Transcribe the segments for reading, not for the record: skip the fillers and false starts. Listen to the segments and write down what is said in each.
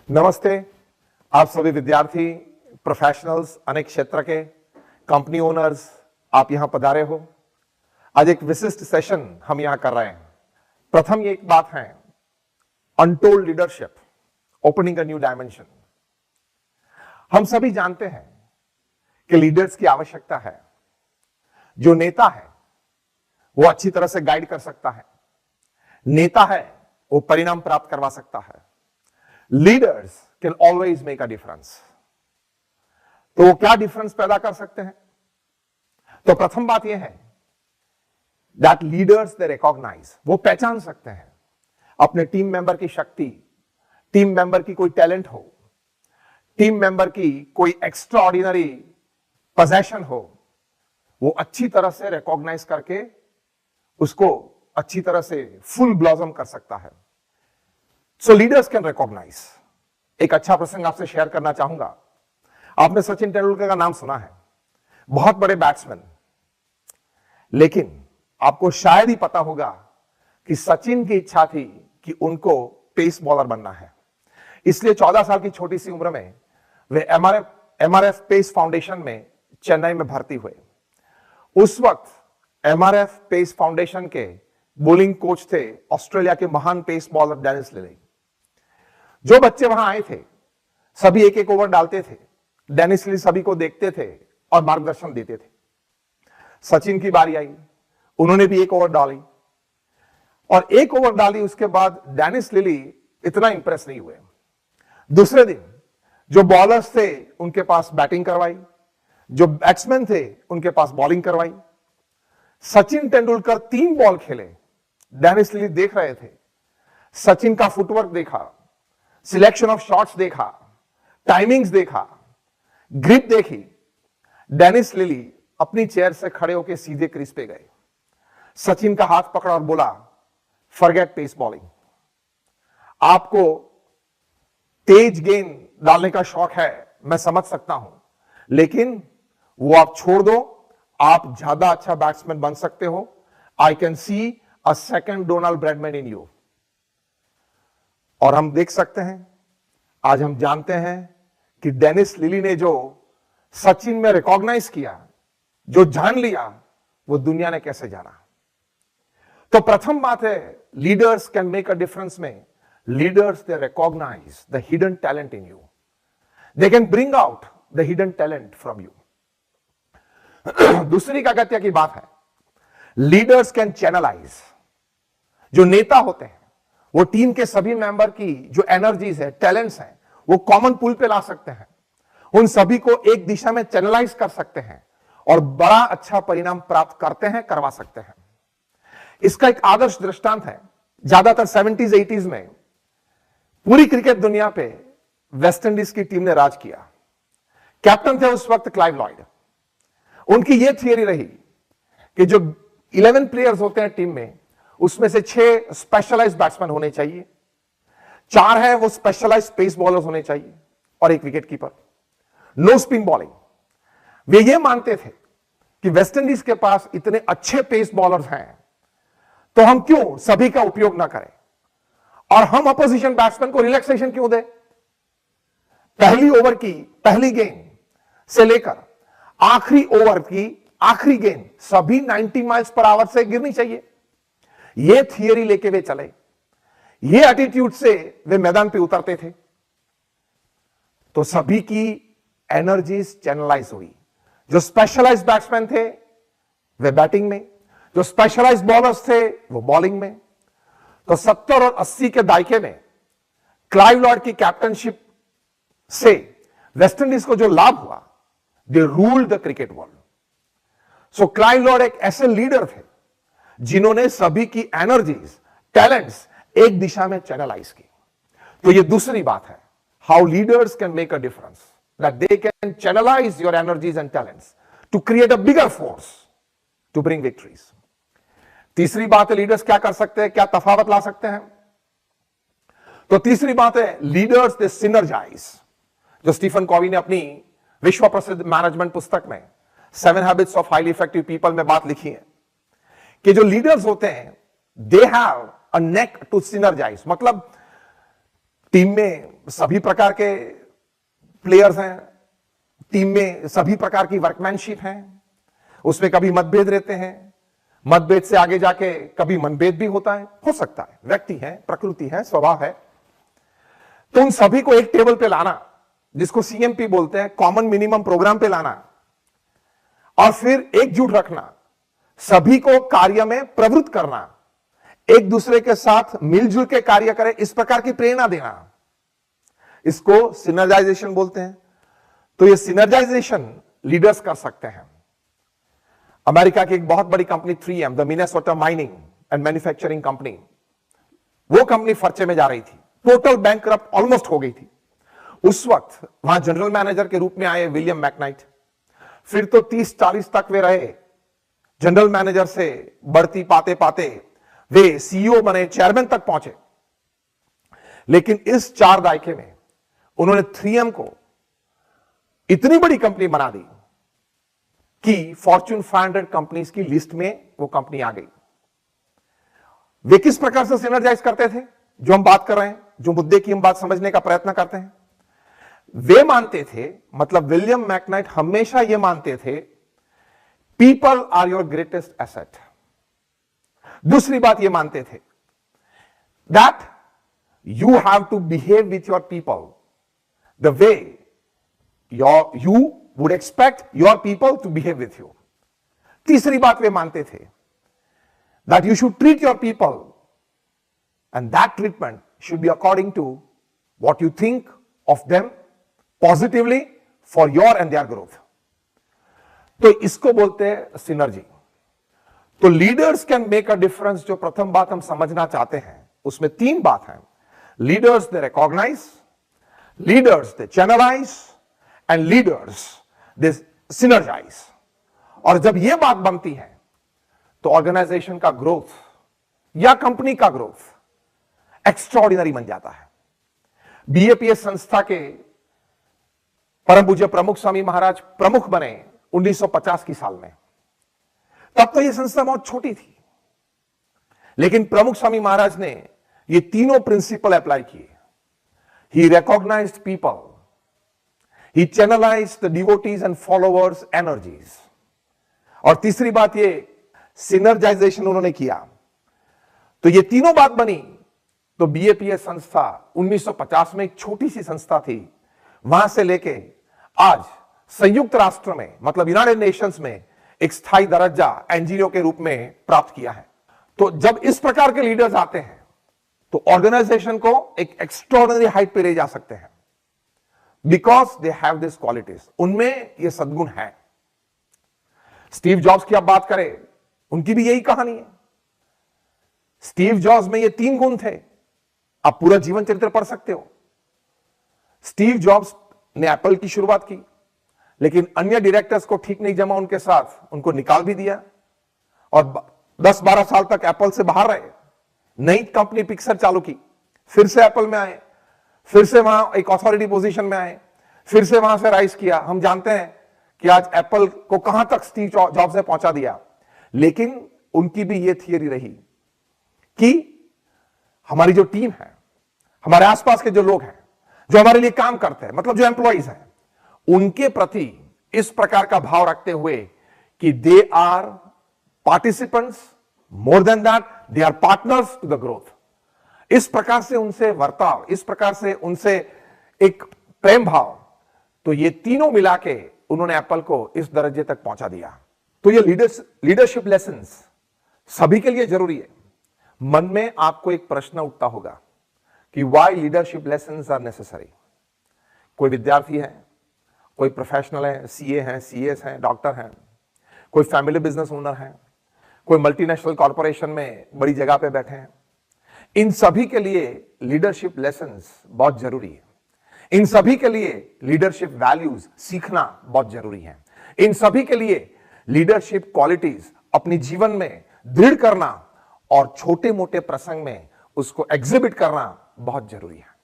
नमस्ते। आप सभी विद्यार्थी, प्रोफेशनल्स, अनेक क्षेत्र के कंपनी ओनर्स, आप यहां पधारे हो। आज एक विशिष्ट सेशन हम यहां कर रहे हैं। प्रथम एक बात है, untold leadership, opening a new dimension. हम सभी जानते हैं कि लीडर्स की आवश्यकता है। जो नेता है वो अच्छी तरह से गाइड कर सकता है, नेता है वो परिणाम प्राप्त करवा सकता है। Leaders can always make a difference. तो वो क्या डिफरेंस पैदा कर सकते हैं? तो प्रथम बात यह है दैट लीडर्स दे रिकॉग्नाइज, वो पहचान सकते हैं अपने टीम मेंबर की शक्ति, टीम मेंबर की कोई टैलेंट हो, टीम मेंबर की कोई एक्स्ट्रा ऑर्डिनरी पोजेशन हो, वो अच्छी तरह से रिकॉग्नाइज करके उसको अच्छी तरह से फुल ब्लॉसम कर सकता है। सो लीडर्स कैन रिकॉग्नाइज। एक अच्छा प्रसंग आपसे शेयर करना चाहूंगा। आपने सचिन तेंदुलकर का नाम सुना है, बहुत बड़े बैट्समैन, लेकिन आपको शायद ही पता होगा कि सचिन की इच्छा थी कि उनको पेस बॉलर बनना है। इसलिए 14 साल की छोटी सी उम्र में वे एमआरएफ पेस फाउंडेशन में चेन्नई में भर्ती हुए। उस वक्त एमआरएफ पेस फाउंडेशन के बॉलिंग कोच थे ऑस्ट्रेलिया के महान पेस बॉलर डेनिस लिली। जो बच्चे वहां आए थे सभी एक एक ओवर डालते थे। डेनिस लिली सभी को देखते थे और मार्गदर्शन देते थे। सचिन की बारी आई, उन्होंने भी एक ओवर डाली और एक ओवर डाली। उसके बाद डेनिस लिली इतना इंप्रेस नहीं हुए। दूसरे दिन जो बॉलर्स थे उनके पास बैटिंग करवाई, जो बैट्समैन थे उनके पास बॉलिंग करवाई। सचिन तेंदुलकर 3 बॉल खेले। डेनिस लिली देख रहे थे, सचिन का फुटवर्क देखा, सिलेक्शन ऑफ शॉट्स देखा, टाइमिंग्स देखा, ग्रिप देखी। डेनिस लिली अपनी चेयर से खड़े होकर सीधे क्रीज पे गए, सचिन का हाथ पकड़ा और बोला, फॉरगेट पेस बॉलिंग। आपको तेज गेंद डालने का शौक है, मैं समझ सकता हूं, लेकिन वो आप छोड़ दो। आप ज्यादा अच्छा बैट्समैन बन सकते हो। I can see a second Donald Bradman in you. और हम देख सकते हैं, आज हम जानते हैं कि डेनिस लिली ने जो सचिन में रिकॉग्नाइज किया, जो जान लिया, वो दुनिया ने कैसे जाना। तो प्रथम बात है, leaders can make a difference में leaders they recognize the hidden talent in you. They can bring out the hidden talent from you. दूसरी अगत्य की बात है, लीडर्स कैन चैनलाइज। जो नेता होते हैं वो टीम के सभी मेंबर की जो एनर्जीज है, टैलेंट्स हैं, वो कॉमन पूल पे ला सकते हैं। उन सभी को एक दिशा में चैनलाइज कर सकते हैं और बड़ा अच्छा परिणाम प्राप्त करते हैं, करवा सकते हैं। इसका एक आदर्श दृष्टांत है, ज्यादातर 70s 80s में पूरी क्रिकेट दुनिया पे वेस्ट इंडीज की टीम ने राज किया। कैप्टन थे उस वक्त क्लाइव लॉयड। उनकी यह थियरी रही कि जो 11 प्लेयर्स होते हैं टीम में, उसमें से 6 स्पेशलाइज्ड बैट्समैन होने चाहिए, 4 है वो स्पेशलाइज्ड पेस बॉलर्स होने चाहिए और 1 wicket keeper. No spin bowling. वे ये मानते थे कि वेस्ट इंडीज के पास इतने अच्छे पेस बॉलर्स हैं, तो हम क्यों सभी का उपयोग ना करें और हम अपोजिशन बैट्समैन को रिलैक्सेशन क्यों दें। पहली ओवर की पहली गेंद से लेकर आखिरी ओवर की आखिरी गेंद सभी 90 माइल्स पर आवर से गिरनी चाहिए। यह थियरी लेके वे चले, ये एटीट्यूड से वे मैदान पे उतरते थे, तो सभी की एनर्जीज चैनलाइज हुई। जो स्पेशलाइज्ड बैट्समैन थे वे बैटिंग में, जो स्पेशलाइज्ड बॉलर्स थे वो बॉलिंग में। तो 70 और 80 के दायके में क्लाइव लॉयड की कैप्टनशिप से वेस्ट इंडीज को जो लाभ हुआ, दे ruled the cricket world. So Clive Lloyd एक ऐसे लीडर थे जिन्होंने सभी की एनर्जीज, टैलेंट्स एक दिशा में चैनलाइज की। तो ये दूसरी बात है, how leaders can make a difference, that they can channelise your energies and talents to create a bigger force to bring victories. तीसरी बात है, लीडर्स क्या कर सकते हैं, क्या तफावत ला सकते हैं। तो तीसरी बात है, लीडर्स दे सिनर्जाइज। जो स्टीफन कॉवी ने अपनी विश्व प्रसिद्ध मैनेजमेंट पुस्तक में 7 habits of highly effective people में बात लिखी है कि जो लीडर्स होते हैं they have a knack to synergise, मतलब टीम में सभी प्रकार के प्लेयर्स हैं, टीम में सभी प्रकार की वर्कमैनशिप है, उसमें कभी मतभेद रहते हैं, मतभेद से आगे जाके कभी मनभेद भी होता है, हो सकता है, व्यक्ति है, प्रकृति है, स्वभाव है। तो उन सभी को एक टेबल पे लाना, जिसको सीएमपी बोलते हैं, कॉमन मिनिमम प्रोग्राम पे लाना, और फिर एकजुट रखना, सभी को कार्य में प्रवृत्त करना, एक दूसरे के साथ मिलजुल के कार्य करें, इस प्रकार की प्रेरणा देना, इसको सिनर्जाइजेशन बोलते हैं। तो ये सिनर्जाइजेशन लीडर्स कर सकते हैं। अमेरिका की एक बहुत बड़ी company 3M, the Minnesota mining and manufacturing company, वो कंपनी फर्चे में जा रही थी, टोटल बैंकरप्ट ऑलमोस्ट हो गई थी। उस वक्त वहां जनरल मैनेजर के रूप में आए विलियम मैकनाइट, फिर तो 30-40 तक वे रहे, जनरल मैनेजर से बढ़ती पाते पाते वे सीईओ बने, चेयरमैन तक पहुंचे। लेकिन इस 4 दायके में उन्होंने 3M को इतनी बड़ी कंपनी बना दी कि फॉर्च्यून 500 कंपनीज की लिस्ट में वो कंपनी आ गई। वे किस प्रकार से सिनर्जाइज करते थे, जो हम बात कर रहे हैं, जो मुद्दे की हम बात समझने का प्रयत्न करते हैं। वे मानते थे, मतलब विलियम मैकनाइट हमेशा ये मानते थे, people are your greatest asset. दूसरी बात ये मानते थे that you have to behave with your people the way you would expect your people to behave with you. तीसरी बात वे मानते थे that you should treat your people and that treatment should be according to what you think of them positively for your and their growth. तो इसको बोलते हैं synergy. तो leaders can make a difference, जो प्रथम बात हम समझना चाहते हैं, उसमें 3 बात है। Leaders they recognise, leaders they channelise and leaders they synergise. और जब यह बात बनती है तो ऑर्गेनाइजेशन का ग्रोथ या कंपनी का ग्रोथ एक्स्ट्राऑर्डिनरी बन जाता है। बीएपीएस संस्था के परम पूज्य प्रमुख स्वामी महाराज प्रमुख बने 1950 की साल में। तब तो यह संस्था बहुत छोटी थी, लेकिन प्रमुख स्वामी महाराज ने ये तीनों प्रिंसिपल अप्लाई किए। He recognized people, he channelized the devotees and followers energies, और तीसरी बात ये सिनर्जाइजेशन उन्होंने किया। तो ये तीनों बात बनी तो बीएपीएस संस्था 1950 में एक छोटी सी संस्था थी, वहां से लेके आज संयुक्त राष्ट्र में, मतलब यूनाइटेड नेशंस में एक स्थायी दर्जा एनजीओ के रूप में प्राप्त किया है। तो जब इस प्रकार के लीडर्स आते हैं तो ऑर्गेनाइजेशन को एक एक्स्ट्राऑर्डिनरी हाइट पे ले जा सकते हैं, because they have this qualities, उनमें ये सद्गुण है। स्टीव जॉब्स की आप बात करें, उनकी भी यही कहानी है। स्टीव जॉब्स में ये 3 गुण थे, आप पूरा जीवन चरित्र पढ़ सकते हो। स्टीव जॉब्स ने एप्पल की शुरुआत की, लेकिन अन्य डायरेक्टर्स को ठीक नहीं जमा उनके साथ, उनको निकाल भी दिया और 10-12 साल तक एप्पल से बाहर रहे। नई कंपनी पिक्सर चालू की, फिर से एप्पल में आए, फिर से वहां एक अथॉरिटी पोजीशन में आए, फिर से वहां से राइज किया। हम जानते हैं कि आज एप्पल को कहां तक स्टीव जॉब्स ने पहुंचा दिया। लेकिन उनकी भी यह थियरी रही कि हमारी जो टीम है, हमारे आसपास के जो लोग हैं, जो हमारे लिए काम करते हैं, मतलब जो एम्प्लॉइज हैं, उनके प्रति इस प्रकार का भाव रखते हुए कि they are participants, more than that they are partners to the growth. इस प्रकार से उनसे वर्ताव, इस प्रकार से उनसे एक प्रेम भाव, तो ये तीनों मिला के उन्होंने एप्पल को इस दर्जे तक पहुंचा दिया। तो ये लीडरशिप लेसन्स सभी के लिए जरूरी है। मन में आपको एक प्रश्न उठता होगा कि why leadership lessons are necessary. कोई विद्यार्थी है, कोई प्रोफेशनल है, सीए हैं, सीएस हैं, डॉक्टर हैं, कोई फैमिली बिजनेस ओनर है, कोई मल्टीनेशनल कॉर्पोरेशन में बड़ी जगह पे बैठे हैं। इन सभी के लिए लीडरशिप लेसन्स बहुत जरूरी है। इन सभी के लिए लीडरशिप वैल्यूज सीखना बहुत जरूरी है। इन सभी के लिए लीडरशिप क्वालिटीज अपने जीवन में दृढ़ करना और छोटे मोटे प्रसंग में उसको एग्जिबिट करना बहुत जरूरी है।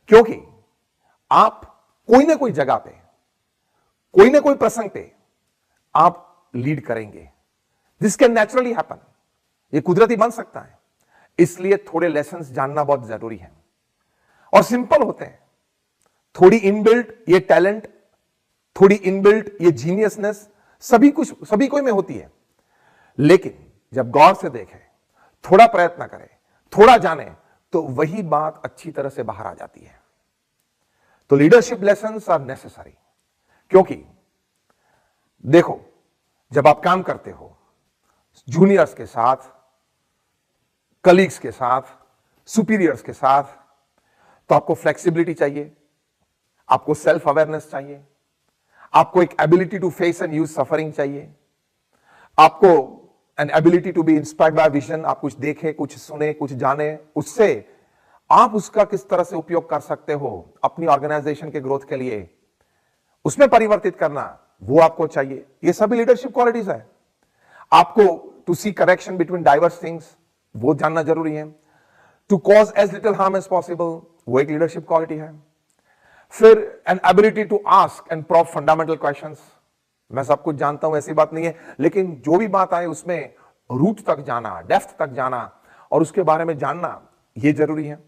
क्योंकि आप कोई ना कोई जगह पे, कोई ना कोई प्रसंग पे आप लीड करेंगे। दिस कैन नेचुरली हैपन, ये कुदरती बन सकता है। इसलिए थोड़े लेसन्स जानना बहुत जरूरी है। और सिंपल होते हैं। थोड़ी इनबिल्ट ये टैलेंट, थोड़ी इनबिल्ट ये जीनियसनेस सभी कोई में होती है। लेकिन जब गौर से देखें, थोड़ा प्रयत्न करें, थोड़ा जाने, तो वही बात अच्छी तरह से बाहर आ जाती है। तो लीडरशिप लेसन्स आर नेसेसरी। क्योंकि देखो, जब आप काम करते हो जूनियर्स के साथ, कलीग्स के साथ, सुपीरियर्स के साथ, तो आपको फ्लेक्सिबिलिटी चाहिए, आपको सेल्फ अवेयरनेस चाहिए, आपको एक ability to face and use suffering चाहिए, आपको an ability to be inspired by vision. आप कुछ देखें, कुछ सुने, कुछ जाने, उससे आप उसका किस तरह से उपयोग कर सकते हो अपनी ऑर्गेनाइजेशन के ग्रोथ के लिए, उसमें परिवर्तित करना, वो आपको चाहिए। ये सभी लीडरशिप क्वालिटीज है। आपको to see correction between diverse things, वो जानना जरूरी है। To cause as little harm as possible, वो एक लीडरशिप क्वालिटी है। फिर an ability to ask and probe fundamental questions. मैं सब कुछ जानता हूं ऐसी बात नहीं है, लेकिन जो भी बात आए उसमें रूट तक जाना, डेप्थ तक जाना और उसके बारे में जानना, ये जरूरी है।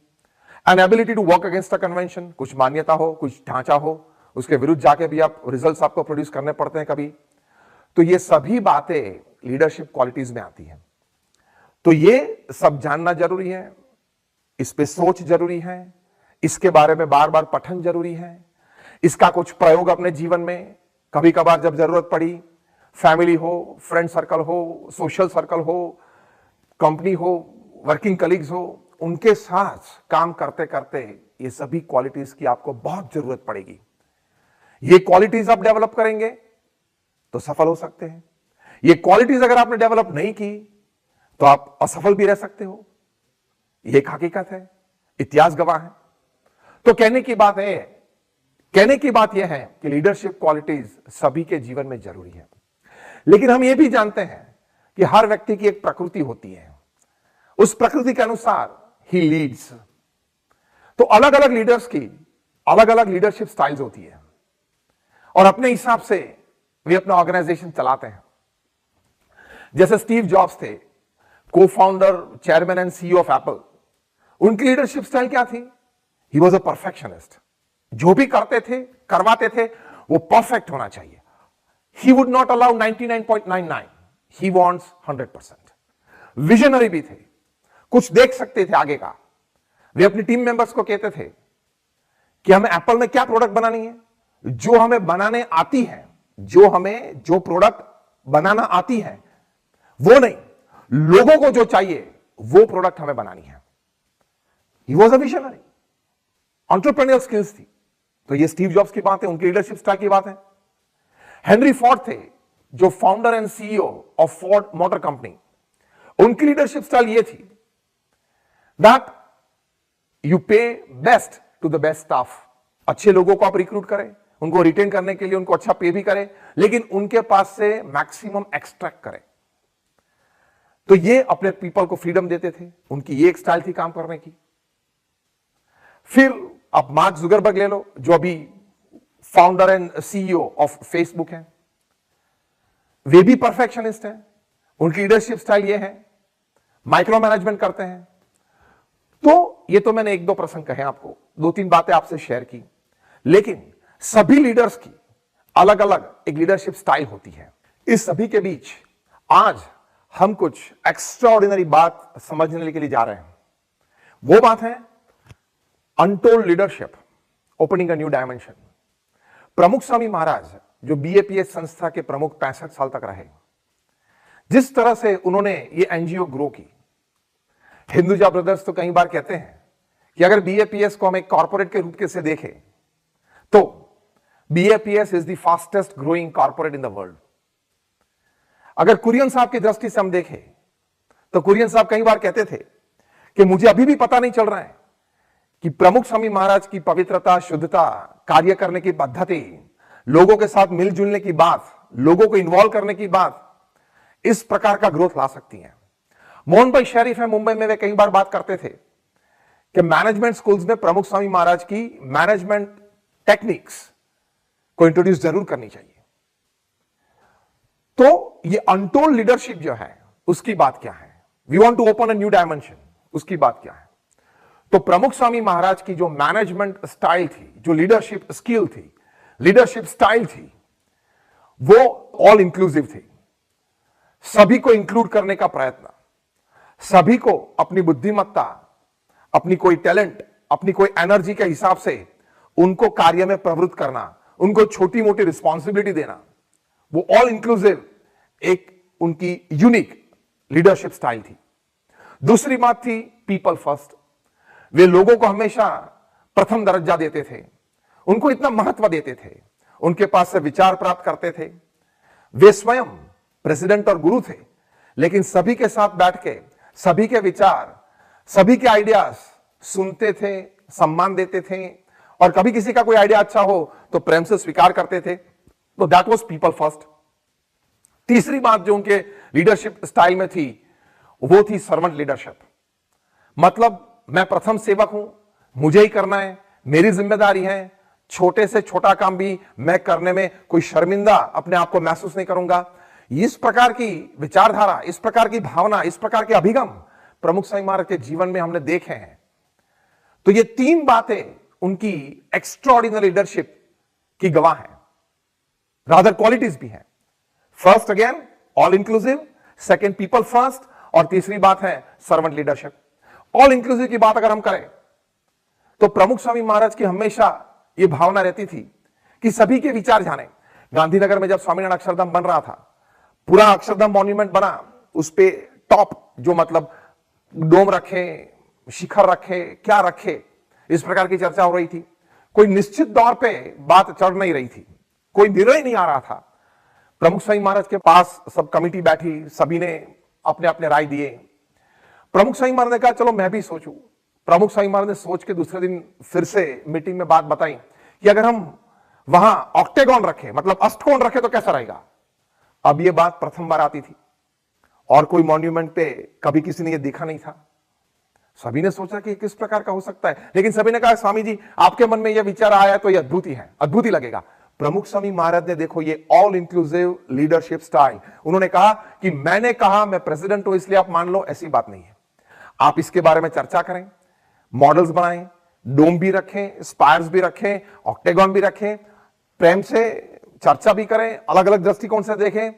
An ability to work against a convention, कुछ मान्यता हो, कुछ ढांचा हो, उसके विरुद्ध जाके भी आप रिजल्ट्स आपको प्रोड्यूस करने पड़ते हैं कभी। तो ये सभी बातें लीडरशिप क्वालिटीज में आती हैं। तो ये सब जानना जरूरी है, इस पे सोच जरूरी है, इसके बारे में बार बार पठन जरूरी है, इसका कुछ प्रयोग अपने जीवन में कभी कभार जब जरूरत पड़ी, फैमिली हो, फ्रेंड सर्कल हो, सोशल सर्कल हो, कंपनी हो, वर्किंग कलीग्स हो, उनके साथ काम करते करते ये सभी क्वालिटीज की आपको बहुत जरूरत पड़ेगी। ये क्वालिटीज आप डेवलप करेंगे तो सफल हो सकते हैं। ये क्वालिटीज अगर आपने डेवलप नहीं की तो आप असफल भी रह सकते हो। ये एक हकीकत है, इतिहास गवाह है। तो कहने की बात यह है कि लीडरशिप क्वालिटीज सभी के जीवन में जरूरी है। लेकिन हम यह भी जानते हैं कि हर व्यक्ति की एक प्रकृति होती है, उस प्रकृति के अनुसार ही लीड्स। तो अलग अलग लीडर्स की अलग अलग लीडरशिप स्टाइल्स होती है और अपने हिसाब से वे अपना ऑर्गेनाइजेशन चलाते हैं। जैसे स्टीव जॉब्स थे, को founder, chairman and CEO of Apple. उनकी लीडरशिप स्टाइल क्या थी? He was a perfectionist. जो भी करते थे, करवाते थे, वो परफेक्ट होना चाहिए। He would not allow 99.99, he wants 100%। Visionary भी थे, कुछ देख सकते थे आगे का। वे अपनी टीम मेंबर्स को कहते थे कि हमें एप्पल में क्या प्रोडक्ट बनानी है, जो हमें बनाने आती है, जो प्रोडक्ट बनाना आती है वो नहीं, लोगों को जो चाहिए वो प्रोडक्ट हमें बनानी है। He was a visionary, entrepreneur skills थी। तो ये स्टीव जॉब्स की बात है, उनकी लीडरशिप स्टाइल की बात है। हेनरी फोर्ड थे, जो founder and CEO of Ford Motor Company. उनकी लीडरशिप स्टाइल ये थी that you pay best to the best staff. अच्छे लोगों को आप रिक्रूट करें, उनको रिटेन करने के लिए उनको अच्छा पे भी करें, लेकिन उनके पास से मैक्सिमम एक्सट्रैक्ट करें। तो ये अपने पीपल को फ्रीडम देते थे। उनकी ये एक स्टाइल थी काम करने की। फिर आप मार्क जुकरबर्ग ले लो, जो अभी founder and CEO of Facebook है। वे भी परफेक्शनिस्ट हैं। उनकी लीडरशिप स्टाइल ये है, माइक्रो मैनेजमेंट करते हैं। तो ये तो मैंने एक दो प्रसंग कहे आपको, दो तीन बातें आपसे शेयर की, लेकिन सभी लीडर्स की अलग अलग एक लीडरशिप स्टाइल होती है। इस सभी के बीच आज हम कुछ एक्स्ट्राऑर्डिनरी बात समझने के लिए जा रहे हैं। वो बात है untold leadership opening a new dimension. प्रमुख स्वामी महाराज, जो बीएपीएस संस्था के प्रमुख 65 साल तक रहे, जिस तरह से उन्होंने ये एनजीओ ग्रो की। हिंदुजा ब्रदर्स तो कई बार कहते हैं कि अगर बीएपीएस को हम एक कॉर्पोरेट के रूप से देखें तो BAPS is the fastest growing corporate in the world. अगर कुरियन साहब की दृष्टि से हम देखें तो कुरियन साहब कई बार कहते थे कि मुझे अभी भी पता नहीं चल रहा है कि प्रमुख स्वामी महाराज की पवित्रता, शुद्धता, कार्य करने की पद्धति, लोगों के साथ मिलजुलने की बात, लोगों को इन्वॉल्व करने की बात इस प्रकार का ग्रोथ ला सकती है। मोहन भाई शरीफ है मुंबई में, वे कई बार बात करते थे कि मैनेजमेंट स्कूल्स में प्रमुख स्वामी महाराज की मैनेजमेंट टेक्निक्स को इंट्रोड्यूस जरूर करनी चाहिए। तो ये अनटोल्ड लीडरशिप जो है उसकी बात क्या है? We want to open a new dimension, उसकी बात क्या है? तो प्रमुख स्वामी महाराज की जो मैनेजमेंट स्टाइल थी, जो लीडरशिप स्किल थी, लीडरशिप स्टाइल थी, वो ऑल इंक्लूसिव थी। सभी को इंक्लूड करने का प्रयत्न, सभी को अपनी बुद्धिमत्ता, अपनी कोई टैलेंट, अपनी कोई एनर्जी के हिसाब से उनको कार्य में प्रवृत्त करना, उनको छोटी मोटी रिस्पॉन्सिबिलिटी देना, वो ऑल इंक्लूसिव एक उनकी यूनिक लीडरशिप स्टाइल थी। दूसरी बात थी पीपल फर्स्ट। वे लोगों को हमेशा प्रथम दर्जा देते थे, उनको इतना महत्व देते थे, उनके पास से विचार प्राप्त करते थे। वे स्वयं प्रेसिडेंट और गुरु थे, लेकिन सभी के साथ बैठ के सभी के विचार, सभी के आइडियाज सुनते थे, सम्मान देते थे, और कभी किसी का कोई आइडिया अच्छा हो तो प्रेम से स्वीकार करते थे। तो दैट वाज पीपल फर्स्ट। तीसरी बात जो उनके लीडरशिप स्टाइल में थी वो थी सर्वेंट लीडरशिप। मतलब मैं प्रथम सेवक हूं, मुझे ही करना है, मेरी जिम्मेदारी है, छोटे से छोटा काम भी मैं करने में कोई शर्मिंदा अपने आप को महसूस नहीं करूंगा। इस प्रकार की विचारधारा, इस प्रकार की भावना, इस प्रकार के अभिगम प्रमुख स्वामी महाराज के जीवन में हमने देखे हैं। तो ये तीन बातें उनकी एक्स्ट्राऑर्डिनरी लीडरशिप की गवाह हैं, रादर क्वालिटीज भी हैं। First again all inclusive, second people first, और तीसरी बात है सर्वेंट लीडरशिप। ऑल इंक्लूसिव की बात अगर हम करें तो प्रमुख स्वामी महाराज की हमेशा यह भावना रहती थी कि सभी के विचार जाने। गांधीनगर में जब स्वामीनारायण अक्षरधाम बन रहा था, पूरा अक्षरधाम मॉन्यूमेंट बना, उस पे टॉप जो मतलब डोम रखे, शिखर रखे, क्या रखे, इस प्रकार की चर्चा हो रही थी। कोई निश्चित दौर पे बात चढ़ नहीं रही थी, कोई निर्णय नहीं आ रहा था। प्रमुख स्वामी महाराज के पास सब कमिटी बैठी, सभी ने अपने अपने राय दिए। प्रमुख स्वामी महाराज ने कहा चलो मैं भी सोचूं। प्रमुख स्वामी महाराज ने सोच के दूसरे दिन फिर से मीटिंग में बात बताई कि अगर हम वहां ऑक्टेगॉन रखे, मतलब अष्टकोण रखे, तो कैसा रहेगा। अब यह बात प्रथम बार आती थी और कोई मॉन्यूमेंट पे कभी किसी ने यह देखा नहीं था। सभी ने सोचा कि किस प्रकार का हो सकता है, लेकिन सभी ने कहा स्वामी जी आपके मन में यह विचार आया तो यह अद्भुत ही है, अद्भुत ही लगेगा। प्रमुख स्वामी महाराज ने देखो ये ऑल इंक्लूसिव लीडरशिप स्टाइल, उन्होंने कहा कि मैंने कहा मैं प्रेसिडेंट हूं इसलिए आप मान लो, ऐसी बात नहीं है। आप इसके बारे में चर्चा करें, मॉडल्स बनाएं, डोम भी रखें, स्पायर्स भी रखें, ऑक्टेगॉन भी रखें, प्रेम से चर्चा भी करें, अलग अलग दृष्टिकोण से देखें,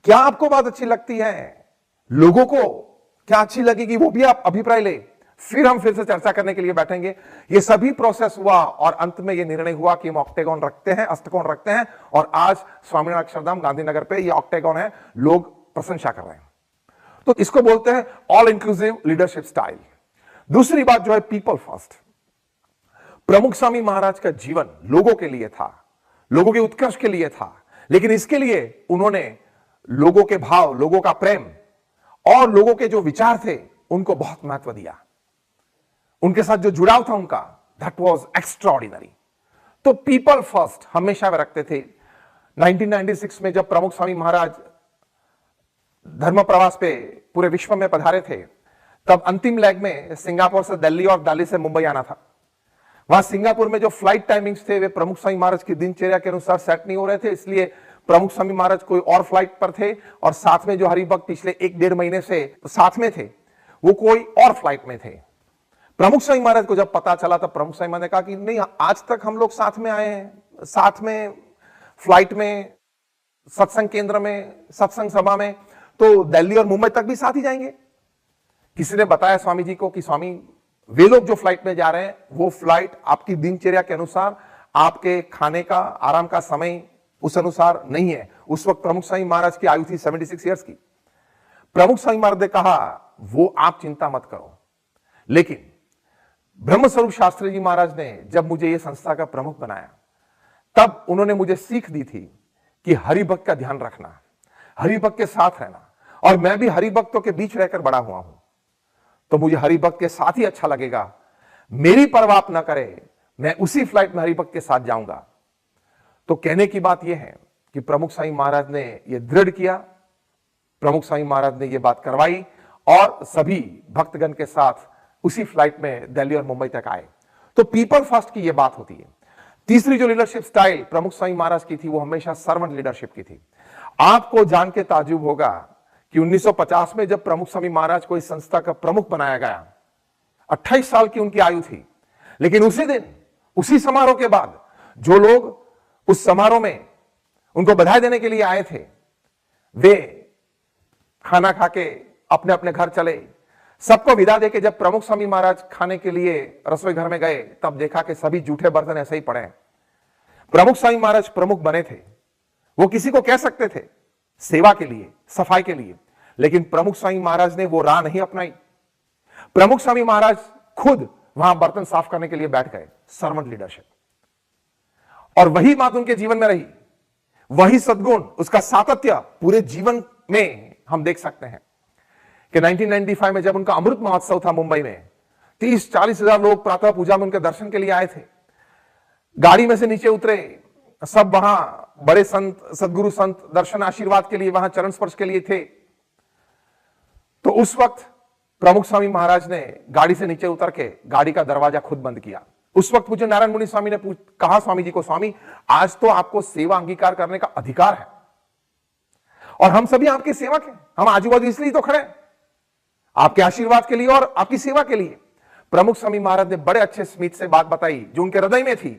क्या आपको बात अच्छी लगती है, लोगों को क्या अच्छी लगेगी, वो भी आप अभिप्राय ले, फिर हम फिर से चर्चा करने के लिए बैठेंगे। ये सभी प्रोसेस हुआ और अंत में ये निर्णय हुआ कि हम ऑक्टेगॉन रखते हैं, अष्टकोण रखते हैं, और आज स्वामीनारायण अक्षरधाम गांधीनगर पे ये ऑक्टेगॉन है, लोग प्रशंसा कर रहे हैं। तो इसको बोलते हैं ऑल इंक्लूसिव लीडरशिप स्टाइल। दूसरी बात जो है पीपल फर्स्ट। प्रमुख स्वामी महाराज का जीवन लोगों के लिए था, लोगों के उत्कर्ष के लिए था, लेकिन इसके लिए उन्होंने लोगों के भाव, लोगों का प्रेम और लोगों के जो विचार थे उनको बहुत महत्व दिया। उनके साथ जो जुड़ाव था उनका, दैट वाज एक्स्ट्राऑर्डिनरी। तो पीपल फर्स्ट हमेशा वे रखते थे। 1996 में जब प्रमुख स्वामी महाराज धर्म प्रवास पे पूरे विश्व में पधारे थे, तब अंतिम लेग में सिंगापुर से दिल्ली और दिल्ली से मुंबई आना था। वहां सिंगापुर में जो फ्लाइट टाइमिंग्स थे वे प्रमुख स्वामी महाराज की दिनचर्या के अनुसार सेट नहीं हो रहे थे, इसलिए प्रमुख स्वामी महाराज कोई और फ्लाइट पर थे और साथ में जो हरिभक्त पिछले 1-1.5 महीने से साथ में थे वो कोई और फ्लाइट में थे। प्रमुख स्वामी महाराज को जब पता चला तब प्रमुख स्वामी महाराज ने कहा कि नहीं, आज तक हम लोग साथ में आए हैं, साथ में फ्लाइट में, सत्संग केंद्र में, सत्संग सभा में, तो दिल्ली और मुंबई तक भी साथ ही जाएंगे। किसी ने बताया स्वामी जी को कि स्वामी वे लोग जो फ्लाइट में जा रहे हैं वो फ्लाइट आपकी दिनचर्या के अनुसार, आपके खाने का, आराम का समय उस अनुसार नहीं है। उस वक्त प्रमुख स्वामी महाराज की आयु थी 76 ईयर्स की। प्रमुख स्वामी महाराज ने कहा वो आप चिंता मत करो, लेकिन ब्रह्मस्वरूप शास्त्री जी महाराज ने जब मुझे ये संस्था का प्रमुख बनाया तब उन्होंने मुझे सीख दी थी कि हरिभक्त का ध्यान रखना, हरिभक्त के साथ रहना, और मैं भी हरिभक्तों के बीच रहकर बड़ा हुआ हूं, तो मुझे हरिभक्त के साथ ही अच्छा लगेगा। मेरी परवाह न करे, मैं उसी फ्लाइट में हरिभक्त के साथ जाऊंगा। तो कहने की बात यह है कि प्रमुख स्वामी महाराज ने यह दृढ़ किया, प्रमुख स्वामी महाराज ने यह बात करवाई और सभी भक्तगण के साथ उसी फ्लाइट में दिल्ली और मुंबई तक आए। तो पीपल फर्स्ट की यह बात होती है। तीसरी जो लीडरशिप स्टाइल प्रमुख स्वामी महाराज की थी वो हमेशा सर्वेंट लीडरशिप की थी। आपको जान के ताज्जुब होगा कि 1950 में जब प्रमुख स्वामी महाराज को इस संस्था का प्रमुख बनाया गया, 28 साल की उनकी आयु थी। लेकिन उसी दिन, उसी समारोह के बाद जो लोग उस समारोह में उनको बधाई देने के लिए आए थे, वे खाना खा के अपने अपने घर चले। सबको विदा देके जब प्रमुख स्वामी महाराज खाने के लिए रसोई घर में गए, तब देखा कि सभी जूठे बर्तन ऐसे ही पड़े हैं। प्रमुख स्वामी महाराज प्रमुख बने थे, वो किसी को कह सकते थे सेवा के लिए, सफाई के लिए, लेकिन प्रमुख स्वामी महाराज ने वो राह नहीं अपनाई। प्रमुख स्वामी महाराज खुद वहां बर्तन साफ करने के लिए बैठ गए, सर्वेंट लीडरशिप। और वही बात उनके जीवन में रही, वही सद्गुण, उसका सातत्य पूरे जीवन में हम देख सकते हैं कि 1995 में जब उनका अमृत महोत्सव था मुंबई में, 30-40 हजार लोग प्रातः पूजा में उनके दर्शन के लिए आए थे। गाड़ी में से नीचे उतरे, सब वहां बड़े संत, सदगुरु संत दर्शन आशीर्वाद के लिए, वहां चरण स्पर्श के लिए थे। तो उस वक्त प्रमुख स्वामी महाराज ने गाड़ी से नीचे उतर के गाड़ी का दरवाजा खुद बंद किया। उस वक्त मुझे नारायण मुनि स्वामी ने कहा स्वामी जी को, स्वामी आज तो आपको सेवा अंगीकार करने का अधिकार है और हम सभी आपके सेवक हैं, हम आजू बाजू इसलिए तो खड़े हैं आपके आशीर्वाद के लिए और आपकी सेवा के लिए। प्रमुख स्वामी महाराज ने बड़े अच्छे स्मित से बात बताई जो उनके हृदय में थी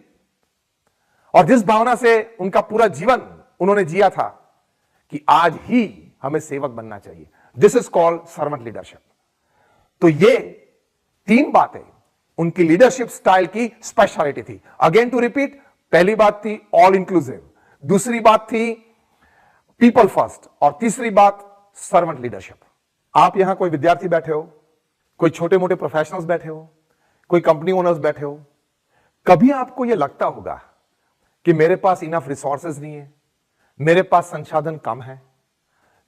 और जिस भावना से उनका पूरा जीवन उन्होंने जिया था कि आज ही हमें सेवक बनना चाहिए। This is called servant leadership. तो ये 3 बातें उनकी लीडरशिप स्टाइल की स्पेशलिटी थी। अगेन टू रिपीट, पहली बात थी ऑल इंक्लूसिव, दूसरी बात थी पीपल फर्स्ट और तीसरी बात सर्वेंट लीडरशिप। आप यहां कोई विद्यार्थी बैठे हो, कोई छोटे मोटे प्रोफेशनल्स बैठे हो, कोई कंपनी ओनर्स बैठे हो, कभी आपको यह लगता होगा कि मेरे पास इनफ रिसोर्सेज नहीं है, मेरे पास संसाधन कम है,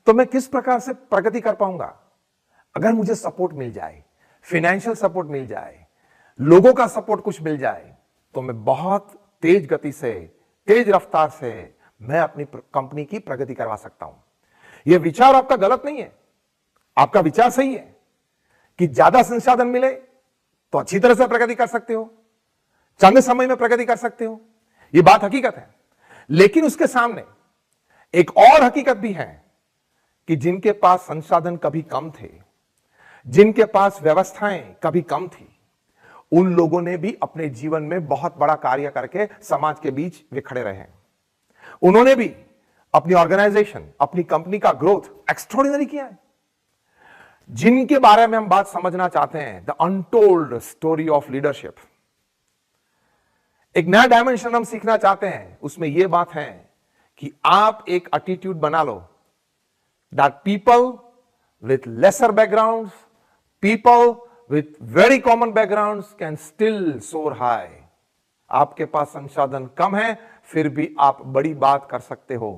तो मैं किस प्रकार से प्रगति कर पाऊंगा? अगर मुझे सपोर्ट मिल जाए, फाइनेंशियल सपोर्ट मिल जाए, लोगों का सपोर्ट कुछ मिल जाए, तो मैं बहुत तेज गति से, तेज रफ्तार से मैं अपनी कंपनी की प्रगति करवा सकता हूं। यह विचार आपका गलत नहीं है, आपका विचार सही है कि ज्यादा संसाधन मिले तो अच्छी तरह से प्रगति कर सकते हो, चंद समय में प्रगति कर सकते हो, यह बात हकीकत है। लेकिन उसके सामने एक और हकीकत भी है कि जिनके पास संसाधन कभी कम थे, जिनके पास व्यवस्थाएं कभी कम थी, उन लोगों ने भी अपने जीवन में बहुत बड़ा कार्य करके समाज के बीच वे खड़े रहे हैं। उन्होंने भी अपनी ऑर्गेनाइजेशन, अपनी कंपनी का ग्रोथ एक्स्ट्राऑर्डिनरी किया है। जिनके बारे में हम बात समझना चाहते हैं, the untold story of leadership, एक नया डायमेंशन हम सीखना चाहते हैं, उसमें यह बात है कि आप एक एटीट्यूड बना लो that people with lesser backgrounds, people with very common backgrounds can still soar high। आपके पास संसाधन कम है, फिर भी आप बड़ी बात कर सकते हो,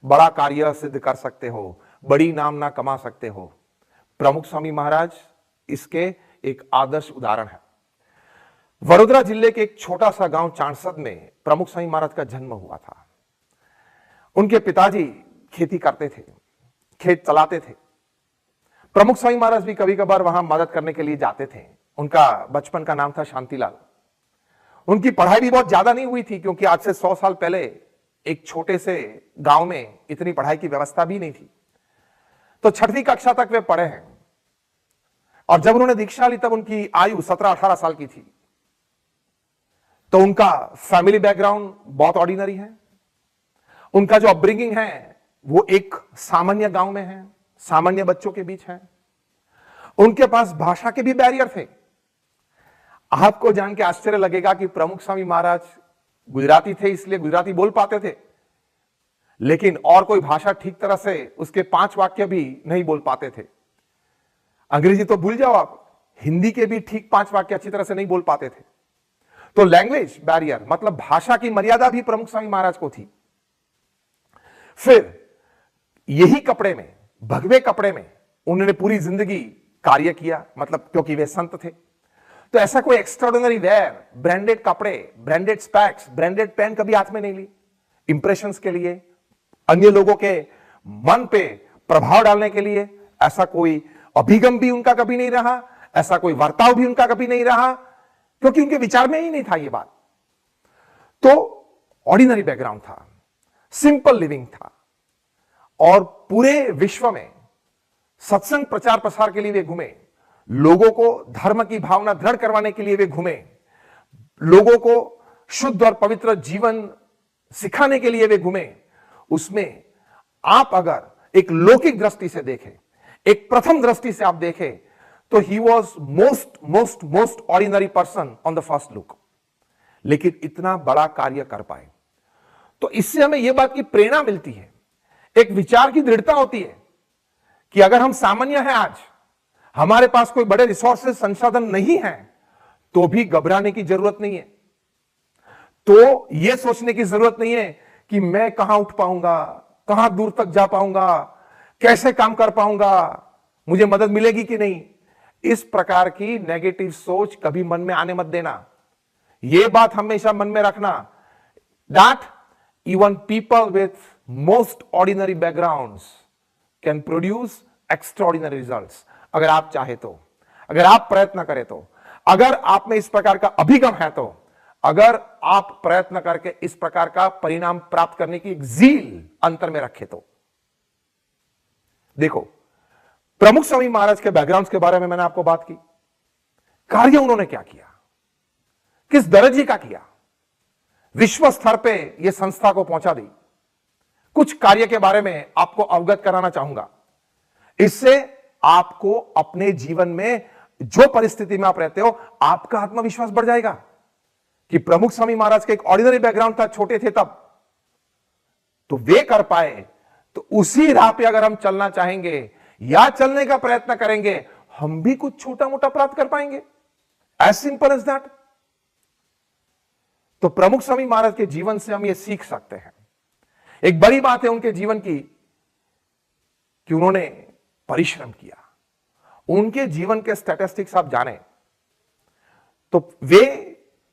बड़ा कार्य सिद्ध कर सकते हो, बड़ी नामना कमा सकते हो। प्रमुख स्वामी महाराज इसके एक आदर्श उदाहरण है। वडोदरा जिले के एक छोटा सा गांव चांसद में प्रमुख स्वामी महाराज का जन्म हुआ था। उनके पिताजी खेती करते थे, खेत चलाते थे। प्रमुख स्वामी महाराज भी कभी कभार वहां मदद करने के लिए जाते थे। उनका बचपन का नाम था शांतिलाल। उनकी पढ़ाई भी बहुत ज्यादा नहीं हुई थी क्योंकि आज से 100 साल पहले एक छोटे से गांव में इतनी पढ़ाई की व्यवस्था भी नहीं थी। तो 6वीं कक्षा तक वे पढ़े हैं और जब उन्होंने दीक्षा ली तब उनकी आयु 17-18 साल की थी। तो उनका फैमिली बैकग्राउंड बहुत ऑर्डिनरी है। उनका जो अपब्रिंगिंग है वो एक सामान्य गांव में है, सामान्य बच्चों के बीच है। उनके पास भाषा के भी बैरियर थे। आपको जान के आश्चर्य लगेगा कि प्रमुख स्वामी महाराज गुजराती थे, इसलिए गुजराती बोल पाते थे, लेकिन और कोई भाषा ठीक तरह से उसके 5 वाक्य भी नहीं बोल पाते थे। अंग्रेजी तो भूल जाओ आप, हिंदी के भी ठीक 5 वाक्य अच्छी तरह से नहीं बोल पाते थे। तो लैंग्वेज बैरियर मतलब भाषा की मर्यादा भी प्रमुख स्वामी महाराज को थी। फिर यही कपड़े में, भगवे कपड़े में उन्होंने पूरी जिंदगी कार्य किया, मतलब क्योंकि वे संत थे। तो ऐसा कोई एक्स्ट्राऑर्डिनरी वेयर, ब्रांडेड कपड़े, ब्रांडेड स्पैक्स, ब्रांडेड पेन कभी हाथ में नहीं ली। इंप्रेशंस के लिए, अन्य लोगों के मन पे प्रभाव डालने के लिए ऐसा कोई अभिगम भी उनका कभी नहीं रहा, ऐसा कोई वर्ताव भी उनका कभी नहीं रहा, क्योंकि उनके विचार में ही नहीं था ये बात। तो ऑर्डिनरी बैकग्राउंड था, सिंपल लिविंग था और पूरे विश्व में सत्संग प्रचार प्रसार के लिए वे घूमे। लोगों को धर्म की भावना दृढ़ करवाने के लिए वे घूमे, लोगों को शुद्ध और पवित्र जीवन सिखाने के लिए वे घूमे, उसमें आप अगर एक लौकिक दृष्टि से देखें, एक प्रथम दृष्टि से आप देखें, तो he was most ordinary person on the first look, लेकिन इतना बड़ा कार्य कर पाए। तो इससे हमें यह बात की प्रेरणा मिलती है, एक विचार की दृढ़ता होती है कि अगर हम सामान्य हैं, आज हमारे पास कोई बड़े रिसोर्सेज संसाधन नहीं है, तो भी घबराने की जरूरत नहीं है, तो यह सोचने की जरूरत नहीं है कि मैं कहां उठ पाऊंगा, कहां दूर तक जा पाऊंगा, कैसे काम कर पाऊंगा, मुझे मदद मिलेगी कि नहीं। इस प्रकार की नेगेटिव सोच कभी मन में आने मत देना। यह बात हमेशा मन में रखना, that even people with most ordinary backgrounds can produce extraordinary results. अगर आप चाहे तो, अगर आप प्रयत्न करें तो, अगर आप में इस प्रकार का अभिगम है तो, अगर आप प्रयत्न करके इस प्रकार का परिणाम प्राप्त करने की एक जील अंतर में रखे तो। देखो, प्रमुख स्वामी महाराज के बैकग्राउंड के बारे में मैंने आपको बात की, कार्य उन्होंने क्या किया, किस दर्जे का किया, विश्व स्तर पे यह संस्था को पहुंचा दी। कुछ कार्य के बारे में आपको अवगत कराना चाहूंगा, इससे आपको अपने जीवन में जो परिस्थिति में आप रहते हो, आपका आत्मविश्वास बढ़ जाएगा कि प्रमुख स्वामी महाराज का एक ऑर्डिनरी बैकग्राउंड था, छोटे थे तब, तो वे कर पाए, तो उसी राह पे अगर हम चलना चाहेंगे या चलने का प्रयत्न करेंगे, हम भी कुछ छोटा मोटा प्राप्त कर पाएंगे। As simple as that. तो प्रमुख स्वामी महाराज के जीवन से हम ये सीख सकते हैं। एक बड़ी बात है उनके जीवन की कि उन्होंने परिश्रम किया। उनके जीवन के स्टैटिस्टिक्स आप जाने तो वे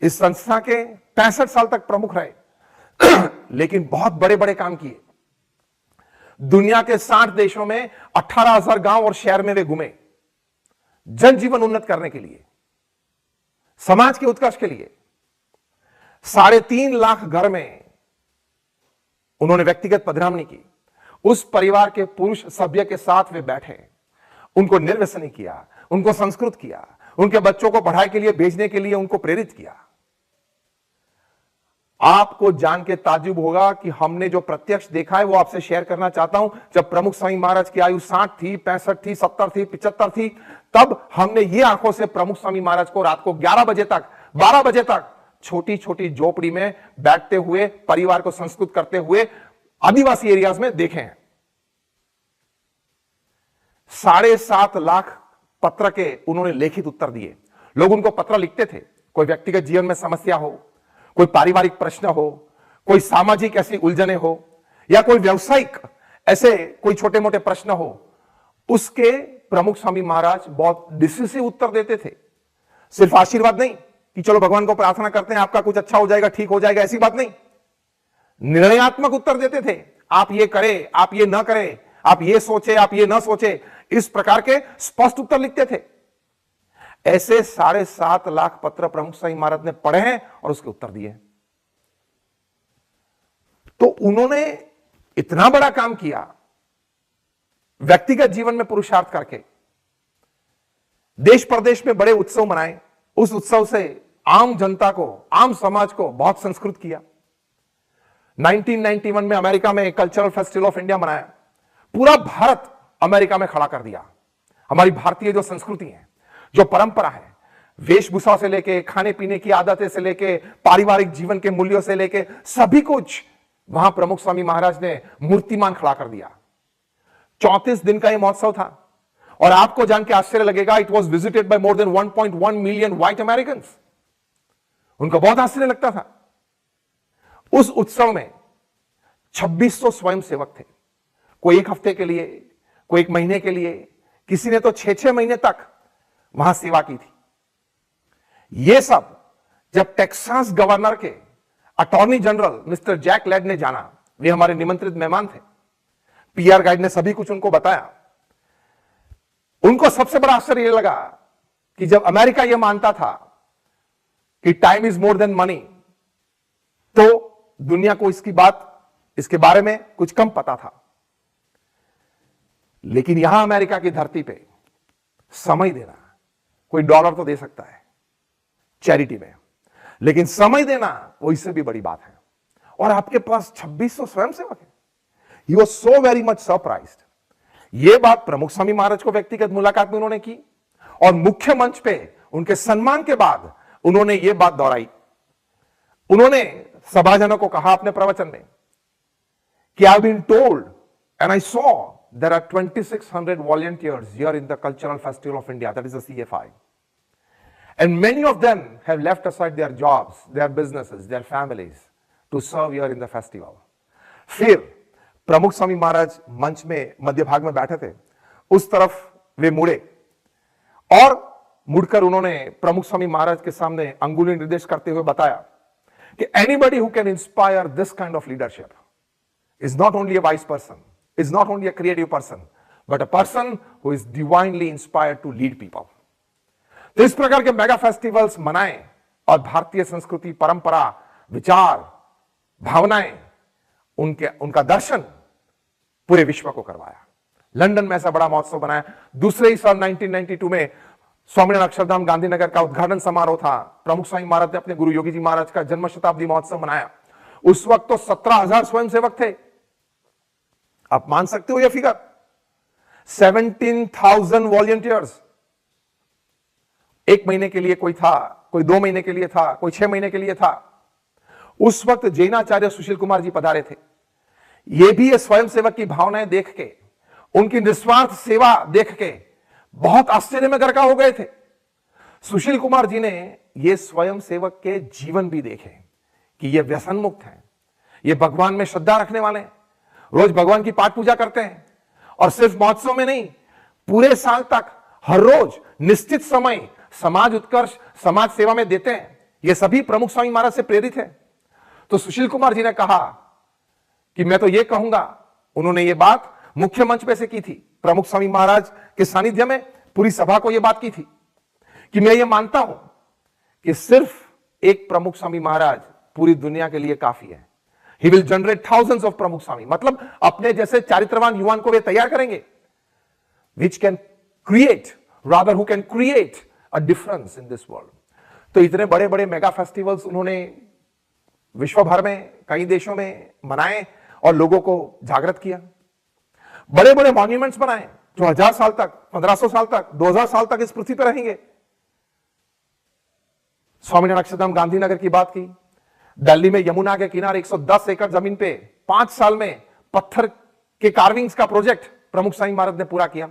इस संस्था के 65 साल तक प्रमुख रहे लेकिन बहुत बड़े बड़े काम किए। दुनिया के 60 देशों में 18,000 गांव और शहर में वे घूमे, जनजीवन उन्नत करने के लिए, समाज के उत्कर्ष के लिए। 3.5 लाख घर में उन्होंने व्यक्तिगत पधरामनी की। उस परिवार के पुरुष सभ्य के साथ वे बैठे, उनको निर्व्यसनी किया, उनको संस्कृत किया, उनके बच्चों को पढ़ाई के लिए भेजने के लिए उनको प्रेरित किया। आपको जान के ताज्जुब होगा कि हमने जो प्रत्यक्ष देखा है वो आपसे शेयर करना चाहता हूं। जब प्रमुख स्वामी महाराज की आयु 60 थी, 65 थी, 70 थी, 75 थी, तब हमने ये आंखों से प्रमुख स्वामी महाराज को रात को 11 बजे तक, 12 बजे तक छोटी छोटी झोपड़ी में बैठते हुए, परिवार को संस्कृत करते हुए आदिवासी एरियाज में देखे हैं। 7.5 लाख पत्र के उन्होंने लिखित उत्तर दिए। लोग उनको पत्र लिखते थे, कोई व्यक्तिगत जीवन में समस्या हो, कोई पारिवारिक प्रश्न हो, कोई सामाजिक ऐसी उलझने हो, या कोई व्यवसायिक ऐसे कोई छोटे मोटे प्रश्न हो, उसके प्रमुख स्वामी महाराज बहुत डिसिसिव उत्तर देते थे। सिर्फ आशीर्वाद नहीं कि चलो भगवान को प्रार्थना करते हैं आपका कुछ अच्छा हो जाएगा, ठीक हो जाएगा, ऐसी बात नहीं। निर्णयात्मक उत्तर देते थे। आप ये करें, आप ये ना करें, आप ये सोचे, आप ये ना सोचे, इस प्रकार के स्पष्ट उत्तर लिखते थे। ऐसे 7.5 लाख पत्र प्रमुख स्वामी महाराज ने पढ़े हैं और उसके उत्तर दिए। तो उन्होंने इतना बड़ा काम किया, व्यक्तिगत जीवन में पुरुषार्थ करके, देश प्रदेश में बड़े उत्सव मनाए, उस उत्सव से आम जनता को, आम समाज को बहुत संस्कृत किया। 1991 में अमेरिका में कल्चरल फेस्टिवल ऑफ इंडिया मनाया, पूरा भारत अमेरिका में खड़ा कर दिया। हमारी भारतीय जो संस्कृति है, जो परंपरा है, वेशभूषा से लेके, खाने पीने की आदतें से लेके, पारिवारिक जीवन के मूल्यों से लेके, सभी कुछ वहां प्रमुख स्वामी महाराज ने मूर्तिमान खड़ा कर दिया। 34 दिन का यह महोत्सव था और आपको जान के आश्चर्य लगेगा, it was visited by more than 1.1 million white American. उनको बहुत आश्चर्य लगता था। उस उत्सव में 2600 स्वयंसेवक थे। कोई 1 हफ्ते के लिए, कोई 1 महीने के लिए, किसी ने तो 6-6 महीने तक वहां सेवा की थी। यह सब जब टेक्सास गवर्नर के attorney general mister Jack Ladd ने जाना, वे हमारे निमंत्रित मेहमान थे, पीआर गाइड ने सभी कुछ उनको बताया, उनको सबसे बड़ा आश्चर्य यह लगा कि जब अमेरिका यह मानता था कि time is more than money, तो दुनिया को इसके बारे में कुछ कम पता था। लेकिन यहां अमेरिका की धरती पे समय देना, कोई डॉलर तो दे सकता है चैरिटी में, लेकिन समय देना वो इससे भी बड़ी बात है। और आपके पास 2600 स्वयंसेवक है। He was so very much surprised. यह बात प्रमुख स्वामी महाराज को व्यक्तिगत मुलाकात में उन्होंने की और मुख्य मंच पे उनके सम्मान के बाद उन्होंने यह बात दोहराई। उन्होंने सभाजनों को कहा अपने प्रवचन में कि I have been told and I saw there are 2600 volunteers here in the cultural festival of India, that is the CFI, and many of them have left aside their jobs, their businesses, their families to serve here in the festival. फिर प्रमुख स्वामी महाराज मंच में मध्य भाग में बैठे थे, उस तरफ वे मुड़े और मुड़कर उन्होंने प्रमुख स्वामी महाराज के सामने अंगुली निर्देश करते हुए बताया कि anybody who can inspire this kind of leadership is not only a wise person, is not only a creative person, but a person who is divinely inspired to lead people. तो इस प्रकार के मेगा फेस्टिवल्स मनाएं और भारतीय संस्कृति, परंपरा, विचार, भावनाएं, उनका दर्शन पूरे विश्व को करवाया। लंदन में ऐसा बड़ा महोत्सव बनाया। दूसरे ही साल 1992 में स्वामीनारायण अक्षरधाम गांधीनगर का उद्घाटन समारोह था। प्रमुख स्वामी महाराज ने अपने गुरु योगी जी महाराज का जन्म शताब्दी महोत्सव मनाया। उस वक्त तो 17,000 स्वयंसेवक थे। आप मान सकते हो यह फिगर? 17,000 वॉलंटियर्स। एक महीने के लिए कोई था, कोई 2 महीने के लिए था, कोई 6 महीने के लिए था। उस वक्त जैनाचार्य सुशील कुमार जी पधारे थे। ये भी स्वयंसेवक की भावनाएं देख के, उनकी निस्वार्थ सेवा देख के बहुत आश्चर्य में गर्का हो गए थे। सुशील कुमार जी ने ये स्वयंसेवक के जीवन भी देखे कि ये व्यसन मुक्त हैं, ये भगवान में श्रद्धा रखने वाले हैं, रोज भगवान की पाठ पूजा करते हैं और सिर्फ महोत्सव में नहीं, पूरे साल तक हर रोज निश्चित समय समाज उत्कर्ष, समाज सेवा में देते हैं। ये सभी प्रमुख स्वामी महाराज से प्रेरित है। तो सुशील कुमार जी ने कहा कि मैं तो ये कहूंगा, उन्होंने ये बात मुख्य मंच पे से की थी, प्रमुख स्वामी महाराज के सानिध्य में पूरी सभा को यह बात की थी कि मैं ये मानता हूं कि सिर्फ एक प्रमुख स्वामी महाराज पूरी दुनिया के लिए काफी है। He will generate thousands of प्रमुख स्वामी, मतलब अपने जैसे चारित्रवान युवाओं को वे तैयार करेंगे, which can create, rather who can create a difference in this world. तो इतने बड़े बड़े मेगा फेस्टिवल्स उन्होंने विश्व भर में कई देशों में मनाए और लोगों को जागृत किया। बड़े बड़े मॉन्यूमेंट्स बनाए जो 1000 साल तक, 1500 साल तक, 2000 साल तक इस पृथ्वी पर रहेंगे। स्वामीनारायण अक्षरधाम गांधीनगर की बात की। दिल्ली में यमुना के किनारे 110 एकड़ जमीन पे 5 साल में पत्थर के कार्विंग्स का प्रोजेक्ट प्रमुख स्वामी महाराज ने पूरा किया।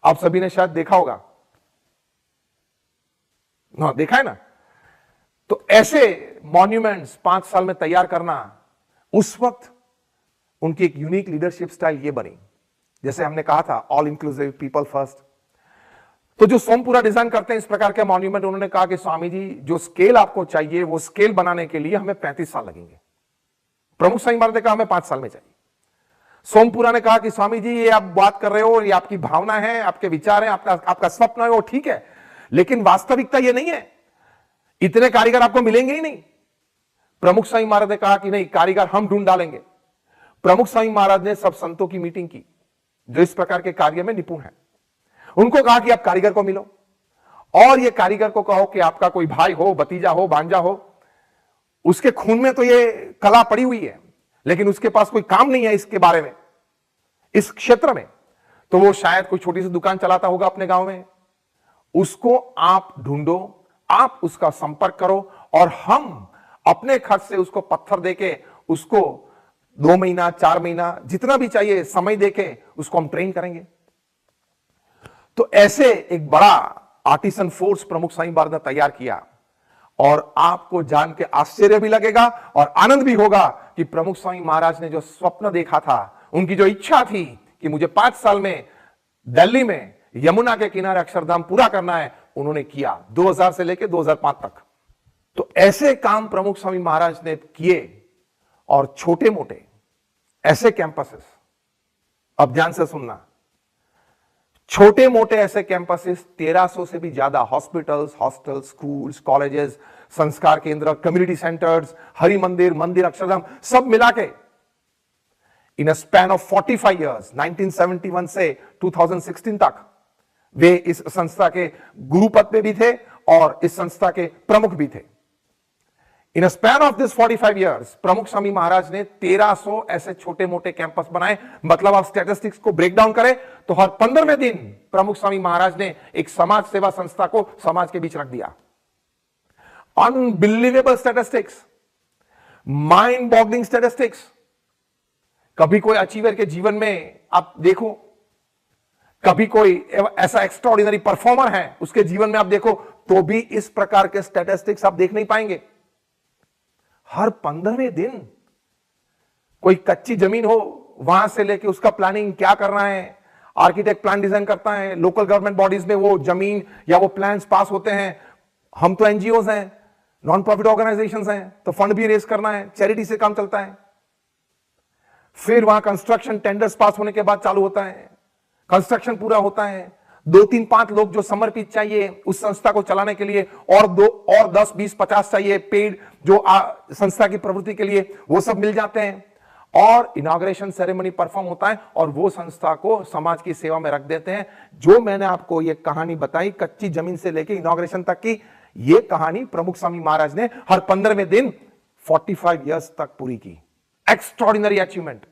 आप सभी ने शायद देखा होगा ना, देखा है ना। तो ऐसे मॉन्यूमेंट्स 5 साल में तैयार करना, उस वक्त उनकी एक यूनिक लीडरशिप स्टाइल ये बनी। जैसे हमने कहा था, ऑल इंक्लूसिव, पीपल फर्स्ट। तो जो सोमपुरा डिजाइन करते हैं इस प्रकार के मॉन्यूमेंट, उन्होंने कहा कि स्वामी जी जो स्केल आपको चाहिए वो स्केल बनाने के लिए हमें 35 साल लगेंगे। प्रमुख स्वामी महाराज ने कहा हमें 5 साल में चाहिए। सोमपुरा ने कहा कि स्वामी जी ये आप बात कर रहे हो, ये आपकी भावना है, आपके विचार है, आपका स्वप्न है, वो ठीक है, लेकिन वास्तविकता ये नहीं है, इतने कारीगर आपको मिलेंगे ही नहीं। प्रमुख स्वामी महाराज ने कहा कि नहीं, कारीगर हम ढूंढ डालेंगे। प्रमुख स्वामी महाराज ने सब संतों की मीटिंग की जो इस प्रकार के कार्य में निपुण है। उनको कहा कि आप कारीगर को मिलो और ये कारीगर को कहो कि आपका कोई भाई हो, भतीजा हो, भांजा हो, उसके खून में तो ये कला पड़ी हुई है, लेकिन उसके पास कोई काम नहीं है इसके बारे में, इस क्षेत्र में, तो वो शायद कोई छोटी सी दुकान चलाता होगा अपने गांव में। उसको आप ढूंढो, आप उसका संपर्क करो और हम अपने खर्च से उसको पत्थर देके, उसको 2 महीना, 4 महीना, जितना भी चाहिए समय देके उसको हम ट्रेन करेंगे। तो ऐसे एक बड़ा आर्टिसन फोर्स प्रमुख स्वामी महाराज ने तैयार किया और आपको जान के आश्चर्य भी लगेगा और आनंद भी होगा कि प्रमुख स्वामी महाराज ने जो स्वप्न देखा था, उनकी जो इच्छा थी कि मुझे 5 साल में दिल्ली में यमुना के किनारे अक्षरधाम पूरा करना है, उन्होंने किया 2000 से लेकर 2005 तक। तो ऐसे काम प्रमुख स्वामी महाराज ने किए और छोटे मोटे ऐसे कैंपसेस, अब ध्यान से सुनना, छोटे मोटे ऐसे कैंपसेस 1300 से भी ज्यादा हॉस्पिटल्स, हॉस्टल्स, स्कूल्स, कॉलेजेस, संस्कार केंद्र, कम्युनिटी सेंटर्स, हरि मंदिर, मंदिर, अक्षरधाम, सब मिला के इन अ स्पैन ऑफ 45 इयर्स, 1971 से 2016 तक वे इस संस्था के गुरु पद पे भी थे और इस संस्था के प्रमुख भी थे। In a span of this 45 years Pramukh Swami महाराज ने 1300 ऐसे छोटे मोटे कैंपस बनाए। मतलब आप स्टैटिस्टिक्स को ब्रेक डाउन करें तो हर 15वें दिन प्रमुख स्वामी महाराज ने एक समाज सेवा संस्था को समाज के बीच रख दिया। Unbelievable statistics, mind boggling statistics. कभी कोई अचीवर के जीवन में आप देखो, कभी कोई ऐसा एक्स्ट्राऑर्डिनरी परफॉर्मर है उसके जीवन में आप देखो, तो भी इस प्रकार के स्टैटिस्टिक्स आप देख नहीं पाएंगे। हर 15वें दिन कोई कच्ची जमीन हो, वहां से लेके उसका प्लानिंग क्या करना है, आर्किटेक्ट प्लान डिजाइन करता है, लोकल गवर्नमेंट बॉडीज में वो जमीन या वो प्लान्स पास होते हैं। हम तो एनजीओज हैं, नॉन प्रॉफिट ऑर्गेनाइजेशंस हैं, तो फंड भी रेज करना है, चैरिटी से काम चलता है। फिर वहां कंस्ट्रक्शन टेंडर्स पास होने के बाद चालू होता है, कंस्ट्रक्शन पूरा होता है, 2 3 5 लोग जो समर्पित चाहिए उस संस्था को चलाने के लिए, और 10 20 50 चाहिए पेड जो संस्था की प्रवृत्ति के लिए, वो सब मिल जाते हैं। और इनॉग्रेशन सेरेमनी परफॉर्म होता है और वो संस्था को समाज की सेवा में रख देते हैं। जो मैंने आपको ये कहानी बताई कच्ची जमीन से लेकर इनॉग्रेशन तक की, ये कहानी प्रमुख स्वामी महाराज ने हर 15वें दिन 45 इयर्स तक पूरी की। Extraordinary achievement.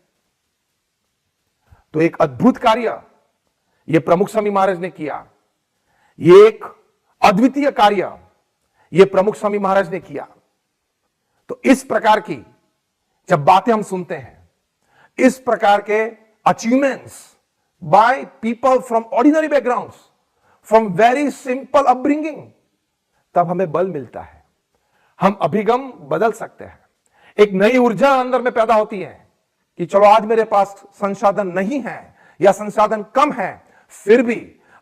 तो एक अद्भुत कार्य यह प्रमुख स्वामी महाराज ने किया, यह एक अद्वितीय कार्य यह प्रमुख स्वामी महाराज ने किया। तो इस प्रकार की जब बातें हम सुनते हैं, इस प्रकार के achievements by people from ordinary backgrounds, from very simple upbringing, तब हमें बल मिलता है, हम अभिगम बदल सकते हैं। एक नई ऊर्जा अंदर में पैदा होती है कि चलो आज मेरे पास संसाधन नहीं है या संसाधन कम है, फिर भी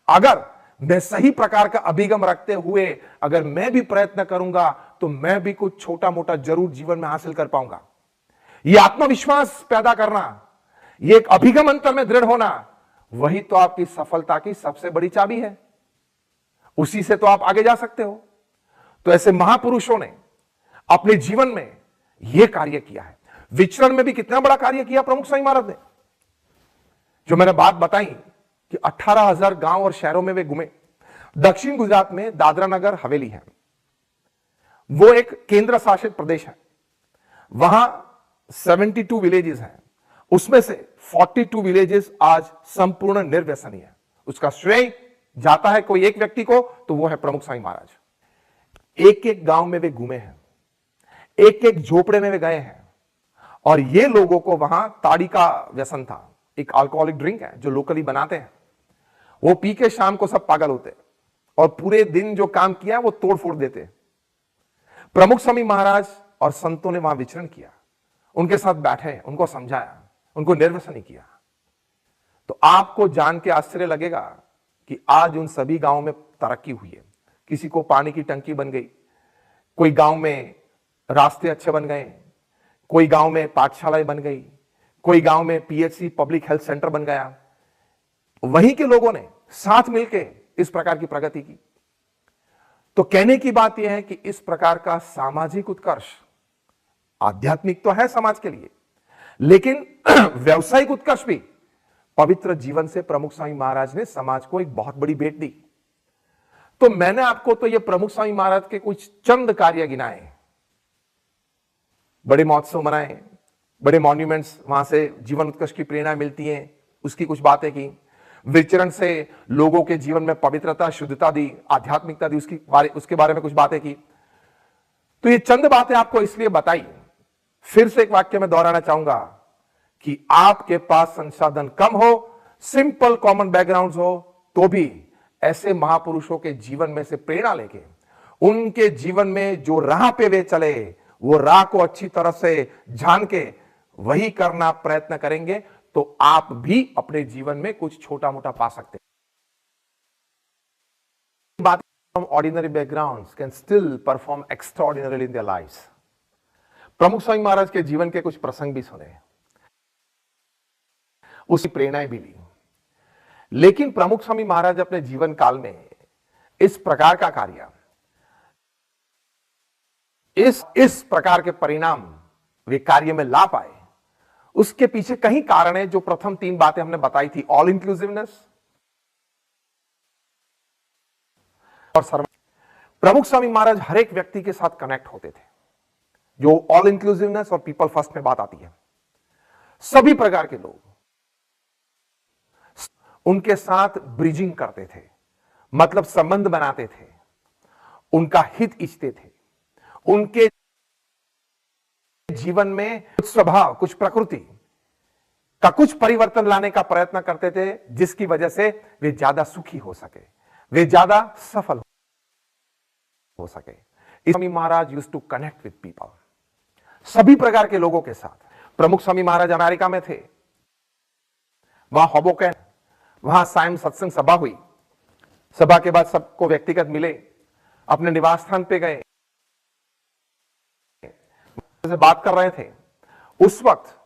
अगर मैं सही प्रकार का अभिगम रखते हुए अगर मैं भी प्रयत्न करूंगा तो मैं भी कुछ छोटा मोटा जरूर जीवन में हासिल कर पाऊंगा। यह आत्मविश्वास पैदा करना, यह एक अभिगम अंतर में दृढ़ होना, वही तो आपकी सफलता की सबसे बड़ी चाबी है। उसी से तो आप आगे जा सकते हो। तो ऐसे महापुरुषों ने अपने जीवन में यह कार्य किया है। विचरण में भी कितना बड़ा कार्य किया प्रमुख स्वामी महाराज ने। जो मैंने बात बताई कि 18,000 गांव और शहरों में वे घूमे। दक्षिण गुजरात में दादरा नगर हवेली है, वो एक केंद्र शासित प्रदेश है। वहां 72 विलेजेस हैं, उसमें से 42 विलेजेस आज संपूर्ण निर्व्यसनी है। उसका श्रेय जाता है कोई एक व्यक्ति को, तो वो है प्रमुख स्वामी महाराज। एक एक गांव में वे घूमे हैं, एक एक झोपड़े में वे गए हैं, और ये लोगों को वहां ताड़ी का व्यसन था, एक अल्कोहलिक ड्रिंक है जो लोकली बनाते हैं। वो पी के शाम को सब पागल होते और पूरे दिन जो काम किया वो तोड़ फोड़ देते। प्रमुख स्वामी महाराज और संतों ने वहां विचरण किया, उनके साथ बैठे, उनको समझाया, उनको निर्वसनी किया। तो आपको जान के आश्चर्य लगेगा कि आज उन सभी गांवों में तरक्की हुई है। किसी को पानी की टंकी बन गई, कोई गांव में रास्ते अच्छे बन गए, कोई गांव में पाठशालाएं बन गई, कोई गांव में पीएचसी पब्लिक हेल्थ सेंटर बन गया। वहीं के लोगों ने साथ मिलकर इस प्रकार की प्रगति की। तो कहने की बात यह है कि इस प्रकार का सामाजिक उत्कर्ष, आध्यात्मिक तो है समाज के लिए, लेकिन व्यवसायिक उत्कर्ष भी पवित्र जीवन से प्रमुख स्वामी महाराज ने समाज को एक बहुत बड़ी भेंट दी। तो मैंने आपको तो ये प्रमुख स्वामी महाराज के कुछ चंद कार्य गिनाए, बड़े महोत्सव मनाए, बड़े मॉन्यूमेंट्स, वहां से जीवन उत्कर्ष की प्रेरणा मिलती है, उसकी कुछ बातें की। विचरण से लोगों के जीवन में पवित्रता, शुद्धता दी, आध्यात्मिकता दी, उसके बारे में कुछ बातें की। तो ये चंद बातें आपको इसलिए बताई। फिर से एक वाक्य में दोहराना चाहूंगा कि आपके पास संसाधन कम हो, सिंपल कॉमन बैकग्राउंड हो, तो भी ऐसे महापुरुषों के जीवन में से प्रेरणा लेके उनके जीवन में जो राह पे वे चले, वो राह को अच्छी तरह से जान के वही करना प्रयत्न करेंगे, तो आप भी अपने जीवन में कुछ छोटा मोटा पा सकते हैं। From ordinary backgrounds can still perform extraordinarily in their lives. प्रमुख स्वामी महाराज के जीवन के कुछ प्रसंग भी सुने, उसकी प्रेरणाएं भी ली। लेकिन प्रमुख स्वामी महाराज अपने जीवन काल में इस प्रकार का कार्य, इस प्रकार के परिणाम वे कार्य में ला पाए, उसके पीछे कई कारण है। जो प्रथम 3 बातें हमने बताई थी, ऑल इंक्लूसिवनेस, और सर्व प्रमुख स्वामी महाराज हर एक व्यक्ति के साथ कनेक्ट होते थे। जो ऑल इंक्लूसिवनेस और पीपल फर्स्ट में बात आती है, सभी प्रकार के लोग उनके साथ ब्रिजिंग करते थे, मतलब संबंध बनाते थे, उनका हित इच्छते थे, उनके जीवन में कुछ स्वभाव, कुछ प्रकृति का कुछ परिवर्तन लाने का प्रयत्न करते थे, जिसकी वजह से वे ज्यादा सुखी हो सके, वे ज्यादा सफल हो सके। Swami Maharaj used to connect with people, सभी प्रकार के लोगों के साथ। प्रमुख स्वामी महाराज अमेरिका में थे, वहां होबोकेन, वहां सायं सत्संग सभा हुई। सभा के बाद सबको व्यक्तिगत मिले, अपने निवास स्थान पे गए, से बात कर रहे थे। उस वक्त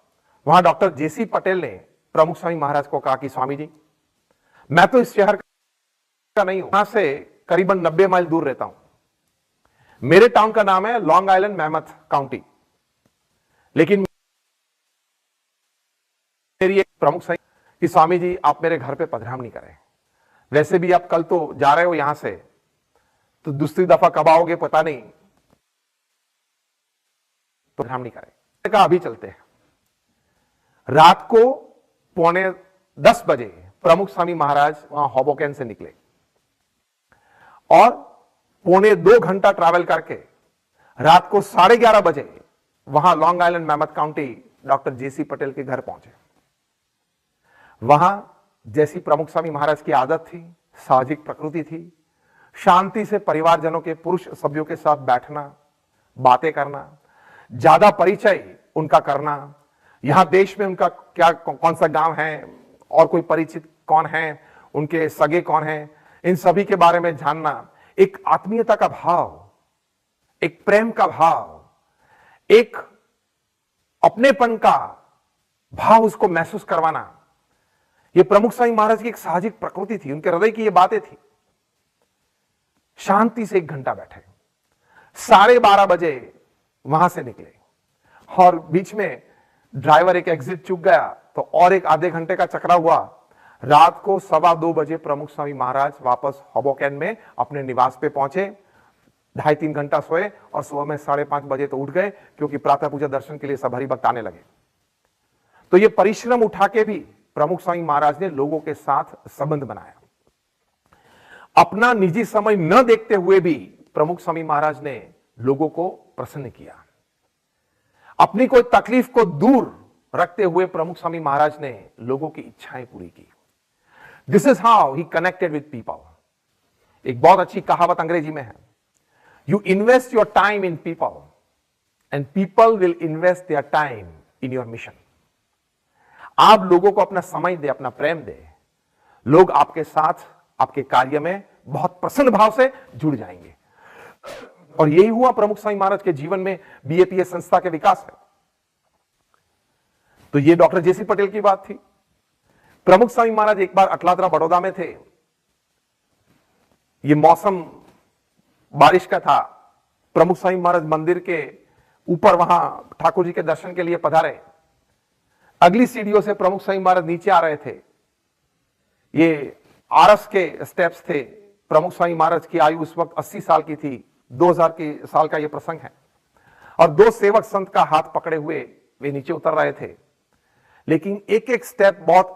वहां डॉक्टर जेसी पटेल ने प्रमुख स्वामी महाराज को कहा कि स्वामी जी, मैं तो इस शहर का नहीं हूं, यहां से करीबन 90 माइल दूर रहता हूं। मेरे टाउन का नाम है लॉन्ग आइलैंड मैमथ काउंटी, लेकिन मेरी एक प्रमुख स्वामी कि स्वामी जी आप मेरे घर पे पधराम नहीं करें, वैसे भी आप कल तो जा रहे हो यहां से, तो दूसरी दफा कब आओगे पता नहीं, पधराम नहीं करें। कहा अभी चलते हैं। रात को 9:45 बजे प्रमुख स्वामी महाराज वहां होबोकेन से निकले और 1.25 घंटा ट्रैवल करके रात को 11:30 बजे वहां Long Island Mammoth County doctor JC Patel के घर पहुंचे। वहां जैसी प्रमुख स्वामी महाराज की आदत थी, सामाजिक प्रकृति थी, शांति से परिवारजनों के पुरुष सभ्यों के साथ बैठना, बातें करना, ज्यादा परिचय उनका करना, यहां देश में उनका क्या कौन सा गांव है और कोई परिचित कौन है, उनके सगे कौन हैं, इन सभी के बारे में जानना, एक आत्मीयता का भाव, एक प्रेम का भाव, एक अपनेपन का भाव उसको महसूस करवाना, यह प्रमुख स्वामी महाराज की एक सामाजिक प्रकृति थी, उनके हृदय की ये बातें थी। शांति से 1 घंटा बैठे, 12:30 बजे वहां से निकले और बीच में ड्राइवर एक एग्जिट चूक गया तो और एक आधे घंटे का चक्रा हुआ। रात को 2:15 बजे प्रमुख स्वामी महाराज वापस होबोकेन में अपने निवास पे पहुंचे। 2.5-3 घंटा सोए और सुबह में 5:30 बजे तो उठ गए, क्योंकि प्रातः पूजा दर्शन के लिए सब हरिभक्त आने लगे। तो ये परिश्रम उठा के भी प्रमुख स्वामी महाराज ने लोगों के साथ संबंध बनाया। अपना निजी समय न देखते हुए भी प्रमुख स्वामी महाराज ने लोगों को प्रसन्न किया। अपनी कोई तकलीफ को दूर रखते हुए प्रमुख स्वामी महाराज ने लोगों की इच्छाएं पूरी की। This is how he connected with people. एक बहुत अच्छी कहावत अंग्रेजी में है, you invest your time in people and people will invest their time in your mission. आप लोगों को अपना समय दे, अपना प्रेम दे, लोग आपके साथ आपके कार्य में बहुत प्रसन्न भाव से जुड़ जाएंगे। और यही हुआ प्रमुख स्वामी महाराज के जीवन में बीएपीएस संस्था के विकास में। तो ये डॉक्टर जेसी पटेल की बात थी। प्रमुख स्वामी महाराज एक बार अटलादरा बड़ौदा में थे, ये मौसम बारिश का था। प्रमुख स्वामी महाराज मंदिर के ऊपर वहां ठाकुर जी के दर्शन के लिए पधारे। अगली सीढ़ियों से प्रमुख स्वामी महाराज नीचे आ रहे थे। ये आरस के स्टेप्स थे। प्रमुख स्वामी महाराज की आयु उस वक्त 80 साल की थी। 2000 के साल का यह प्रसंग है और 2 सेवक संत का हाथ पकड़े हुए वे नीचे उतर रहे थे, लेकिन एक एक स्टेप बहुत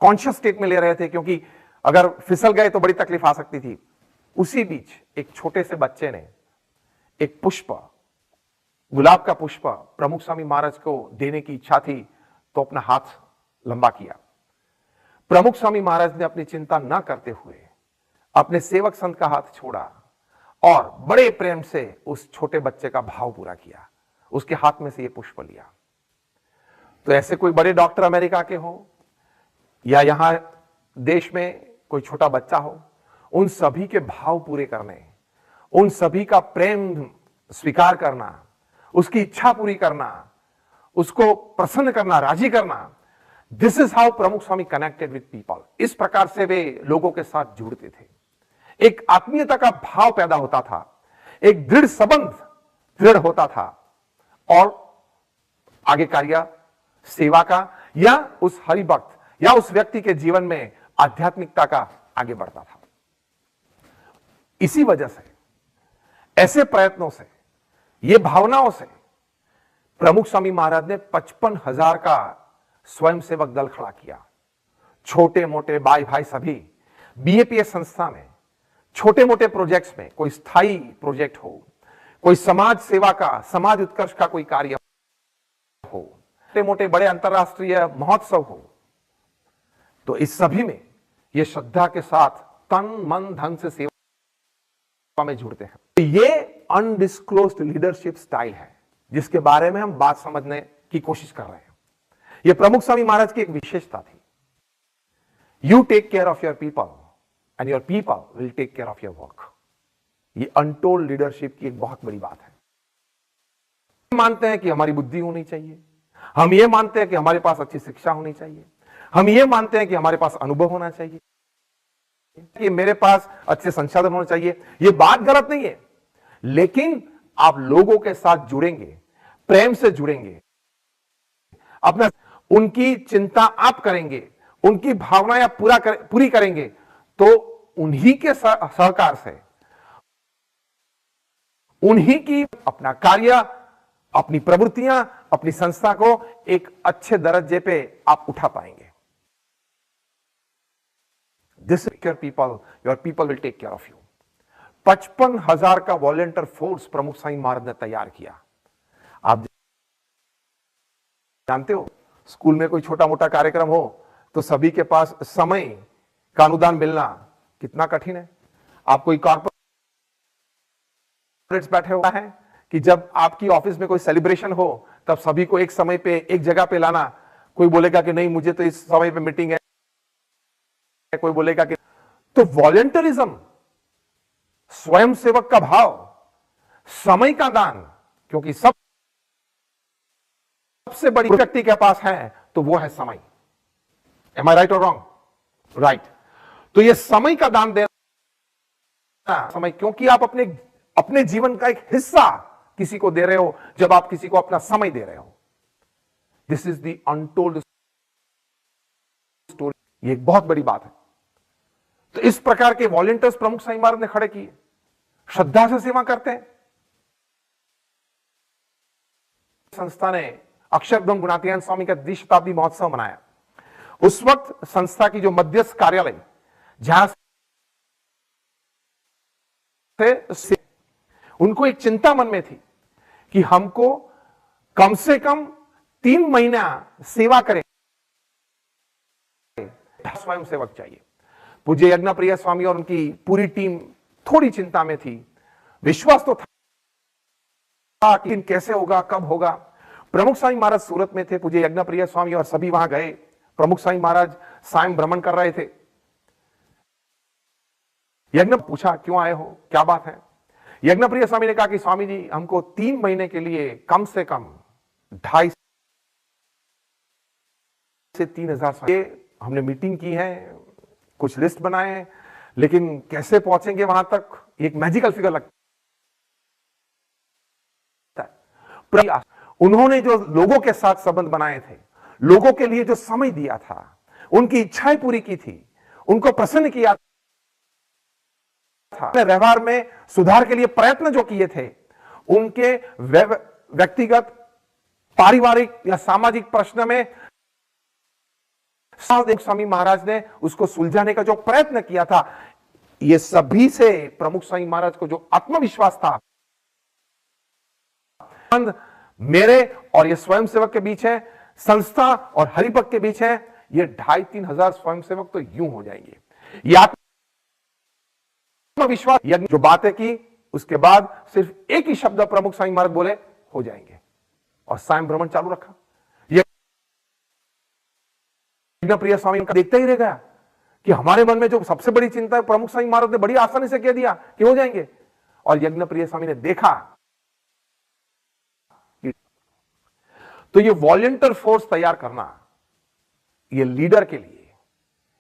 कॉन्शियस स्टेट में ले रहे थे, क्योंकि अगर फिसल गए तो बड़ी तकलीफ आ सकती थी। उसी बीच एक छोटे से बच्चे ने एक पुष्प, गुलाब का पुष्प प्रमुख स्वामी महाराज को देने की इच्छा थी, तो अपना हाथ लंबा किया। प्रमुख स्वामी महाराज ने अपनी चिंता न करते हुए अपने सेवक संत का हाथ छोड़ा और बड़े प्रेम से उस छोटे बच्चे का भाव पूरा किया, उसके हाथ में से ये पुष्प लिया। तो ऐसे कोई बड़े डॉक्टर अमेरिका के हो या यहां देश में कोई छोटा बच्चा हो, उन सभी के भाव पूरे करने, उन सभी का प्रेम स्वीकार करना, उसकी इच्छा पूरी करना, उसको प्रसन्न करना, राजी करना, दिस इज हाउ प्रमुख स्वामी कनेक्टेड विद पीपल। इस प्रकार से वे लोगों के साथ जुड़ते थे। एक आत्मीयता का भाव पैदा होता था, एक दृढ़ संबंध दृढ़ होता था और आगे कार्य सेवा का या उस हरिभक्त या उस व्यक्ति के जीवन में आध्यात्मिकता का आगे बढ़ता था। इसी वजह से, ऐसे प्रयत्नों से, ये भावनाओं से प्रमुख स्वामी महाराज ने 55,000 का स्वयंसेवक दल खड़ा किया। छोटे मोटे भाई भाई सभी बीएपीएस संस्था में छोटे मोटे प्रोजेक्ट्स में, कोई स्थायी प्रोजेक्ट हो, कोई समाज सेवा का, समाज उत्कर्ष का कोई कार्य हो, छोटे मोटे बड़े अंतरराष्ट्रीय महोत्सव हो, तो इस सभी में ये श्रद्धा के साथ तन मन धन से सेवा में जुड़ते हैं। तो ये अनडिस्क्लोज्ड लीडरशिप स्टाइल है जिसके बारे में हम बात समझने की कोशिश कर रहे हैं। ये प्रमुख स्वामी महाराज की एक विशेषता थी। You take care of your people and your people will take care of your work. ये अनटोल्ड लीडरशिप की एक बहुत बड़ी बात है। हम मानते हैं कि हमारी बुद्धि होनी चाहिए, हम ये मानते हैं कि हमारे पास अच्छी शिक्षा होनी चाहिए, हम ये मानते हैं कि हमारे पास अनुभव होना चाहिए, कि मेरे पास अच्छे संसाधन होने चाहिए। ये बात गलत नहीं है, लेकिन आप लोगों के साथ जुड़ेंगे, प्रेम से जुड़ेंगे, अपना उनकी चिंता आप करेंगे, उनकी भावनाएं पूरी करेंगे, तो उन्हीं के सहकार से, उन्हीं की अपना कार्य, अपनी प्रवृत्तियां, अपनी संस्था को एक अच्छे दर्जे पे आप उठा पाएंगे। This is your people, your people will take care of you. 55,000 का वॉलंटियर फोर्स प्रमुख स्वामी महाराज ने तैयार किया। आप जानते हो, स्कूल में कोई छोटा मोटा कार्यक्रम हो तो सभी के पास समय का अनुदान मिलना कितना कठिन है। आप कोई कॉर्पोरेट्स बैठे हुआ है कि जब आपकी ऑफिस में कोई सेलिब्रेशन हो तब सभी को एक समय पे एक जगह पे लाना। कोई बोलेगा कि नहीं मुझे तो इस समय पे मीटिंग है, कोई बोलेगा कि, तो वॉलंटियरिज्म, स्वयंसेवक का भाव, समय का दान, क्योंकि सबसे बड़ी व्यक्ति के पास है तो वो है समय। एम आई राइट और रॉन्ग? राइट। तो ये समय का दान देना, समय, क्योंकि आप अपने जीवन का एक हिस्सा किसी को दे रहे हो जब आप किसी को अपना समय दे रहे हो। This is the untold story. ये एक बहुत बड़ी बात है। तो इस प्रकार के वॉलंटियर्स प्रमुख स्वामी महाराज ने खड़े किए, श्रद्धा से सेवा करते हैं। संस्था ने अक्षरब्रह्म गुणातीतानंद स्वामी का द्विशताब्दी महोत्सव मनाया। उस वक्त संस्था की जो मध्यस्थ कार्यालय, जहां से उनको एक चिंता मन में थी कि हमको कम से कम 3 महीना सेवा करें, स्वयं सेवक चाहिए। पूज्य यज्ञप्रिय स्वामी और उनकी पूरी टीम थोड़ी चिंता में थी। विश्वास तो था कि कैसे होगा, कब होगा। प्रमुख स्वामी महाराज सूरत में थे, पूज्य यज्ञप्रिय स्वामी और सभी वहां गए। प्रमुख स्वामी महाराज सायं भ्रमण कर रहे थे। यज्ञ पूछा क्यों आए हो, क्या बात है। यज्ञप्रिय स्वामी ने कहा कि स्वामी जी हमको 3 महीने के लिए कम से कम 2.5 से 3,000 हमने मीटिंग की है, कुछ लिस्ट बनाए हैं, लेकिन कैसे पहुंचेंगे वहां तक, एक मैजिकल फिगर लगता है। उन्होंने जो लोगों के साथ संबंध बनाए थे, लोगों के लिए जो समय दिया था, उनकी इच्छाएं पूरी की थी, उनको प्रसन्न किया था, व्यवहार में सुधार के लिए प्रयत्न जो किए थे, उनके व्यक्तिगत, पारिवारिक या सामाजिक प्रश्न में स्वामी महाराज ने उसको सुलझाने का जो प्रयत्न किया था, ये सभी से प्रमुख स्वामी महाराज को जो आत्मविश्वास था, मेरे और ये स्वयंसेवक के बीच है, संस्था और हरिभक्त के बीच है, ये 2,500-3 हजार स्वयंसेवक तो यूं हो जाएंगे। ये आत्मविश्वास जो बातें की, उसके बाद सिर्फ एक ही शब्द प्रमुख स्वामी महाराज बोले, हो जाएंगे, और सायं भ्रमण चालू रखा। प्रिय स्वामी का देखता ही रह गया कि हमारे मन में जो सबसे बड़ी चिंता है, प्रमुख स्वामी महाराज ने बड़ी आसानी से कह दिया कि हो जाएंगे। और यज्ञप्रिय स्वामी ने देखा। तो ये वॉलंटियर फोर्स तैयार करना, ये लीडर के लिए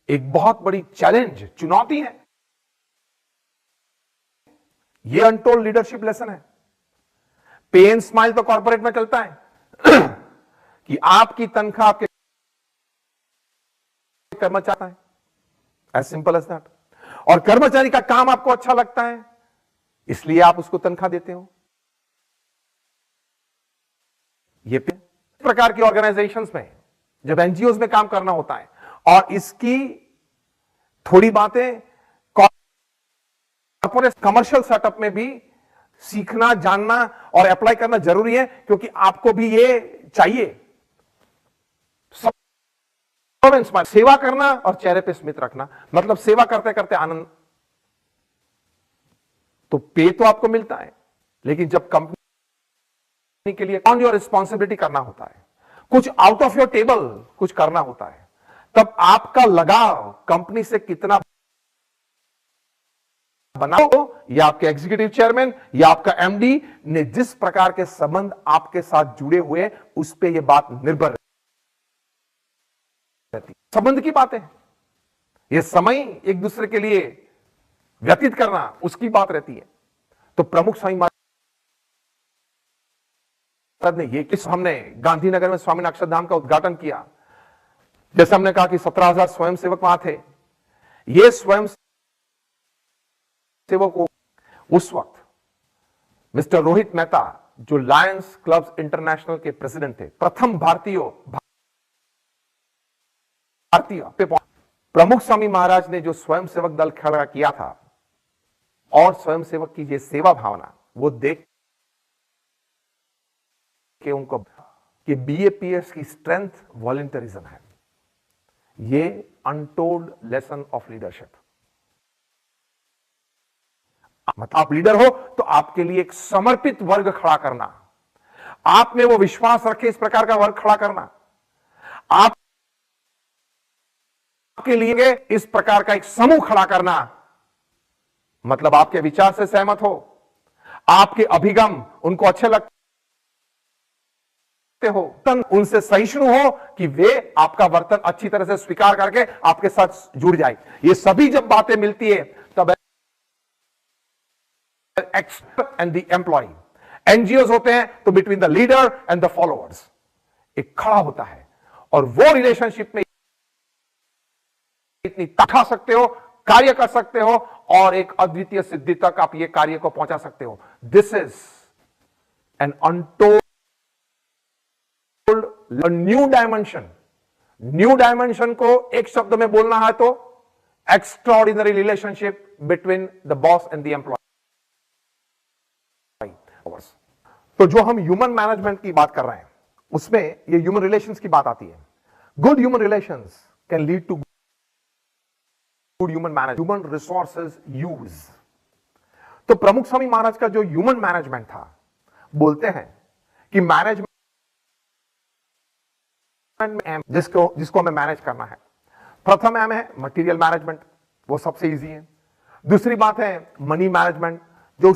एक बहुत बड़ी चैलेंज, चुनौती है। ये अनटोल्ड लीडरशिप लेसन है। पे एंड स्माइल तो कॉर्पोरेट में चलता है कि आपकी तनख्वाह आपके कर्मचारी है, एज सिंपल एज दैट। और कर्मचारी का काम आपको अच्छा लगता है, इसलिए आप उसको तनख्वाह देते हो। ये प्रकार की ऑर्गेनाइजेशंस में, जब एनजीओ में काम करना होता है, और इसकी थोड़ी बातें कॉर्पोरेट कमर्शियल सेटअप में भी सीखना, जानना और अप्लाई करना जरूरी है, क्योंकि आपको भी ये चाहिए। सेवा करना और चेहरे पे स्मित रखना, मतलब सेवा करते करते आनंद। तो पे तो आपको मिलता है, लेकिन जब कंपनी के लिए ऑन योर रिस्पॉन्सिबिलिटी करना होता है, कुछ आउट ऑफ योर टेबल कुछ करना होता है, तब आपका लगाव कंपनी से कितना बनाओ, या आपके एग्जीक्यूटिव चेयरमैन या आपका एमडी ने जिस प्रकार के संबंध आपके साथ जुड़े हुए, उस पे ये बात निर्भर रहती। संबंध की बातें, ये समय एक दूसरे के लिए व्यतीत करना, उसकी बात रहती है। तो प्रमुख स्वामी महाराज ने ये, किस हमने गांधीनगर में स्वामी अक्षरधाम का उद्घाटन किया, जैसे हमने कहा कि 17,000 स्वयंसेवक वहां थे। ये स्वयं सेवकों, उस वक्त मिस्टर रोहित मेहता, जो लायंस क्लब्स इंटरनेशनल के प्रेसिडेंट थे, प्रथम भारतीय पे प्रमुख स्वामी महाराज ने जो स्वयंसेवक दल खड़ा किया था, और स्वयंसेवक की ये सेवा भावना, वो देख के उनको कि बीएपीएस की स्ट्रेंथ वॉलंटरिज्म है। ये अनटोल्ड लेसन ऑफ लीडरशिप। मतलब आप लीडर हो तो आपके लिए एक समर्पित वर्ग खड़ा करना, आप में वो विश्वास रखे इस प्रकार का वर्ग खड़ा करना, आपके लिए इस प्रकार का एक समूह खड़ा करना, मतलब आपके विचार से सहमत हो, आपके अभिगम उनको अच्छे लगते हो, उनसे सहिष्णु हो कि वे आपका वर्तन अच्छी तरह से स्वीकार करके आपके साथ जुड़ जाए। ये सभी जब बातें मिलती है, तब expert and the employ, NGO होते हैं, तो between the leader and the followers एक खड़ा होता है, और वो रिलेशनशिप में इतनी खा सकते हो, कार्य कर सकते हो, और एक अद्वितीय सिद्धि तक आप ये कार्य को पहुंचा सकते हो। This is an untold new dimension. New dimension को एक शब्द में बोलना है तो extraordinary relationship between the boss and the employ. तो जो हम ह्यूमन मैनेजमेंट की बात कर रहे हैं, उसमें ये ह्यूमन रिलेशंस की बात आती है। Good human relations can lead to good human manage, human resources use. तो प्रमुख स्वामी महाराज का जो ह्यूमन मैनेजमेंट था, बोलते हैं कि मैनेजमेंट जिसको हमें मैनेज करना है, प्रथम एम है मटेरियल मैनेजमेंट, वो सबसे इजी है। दूसरी बात है मनी मैनेजमेंट, जो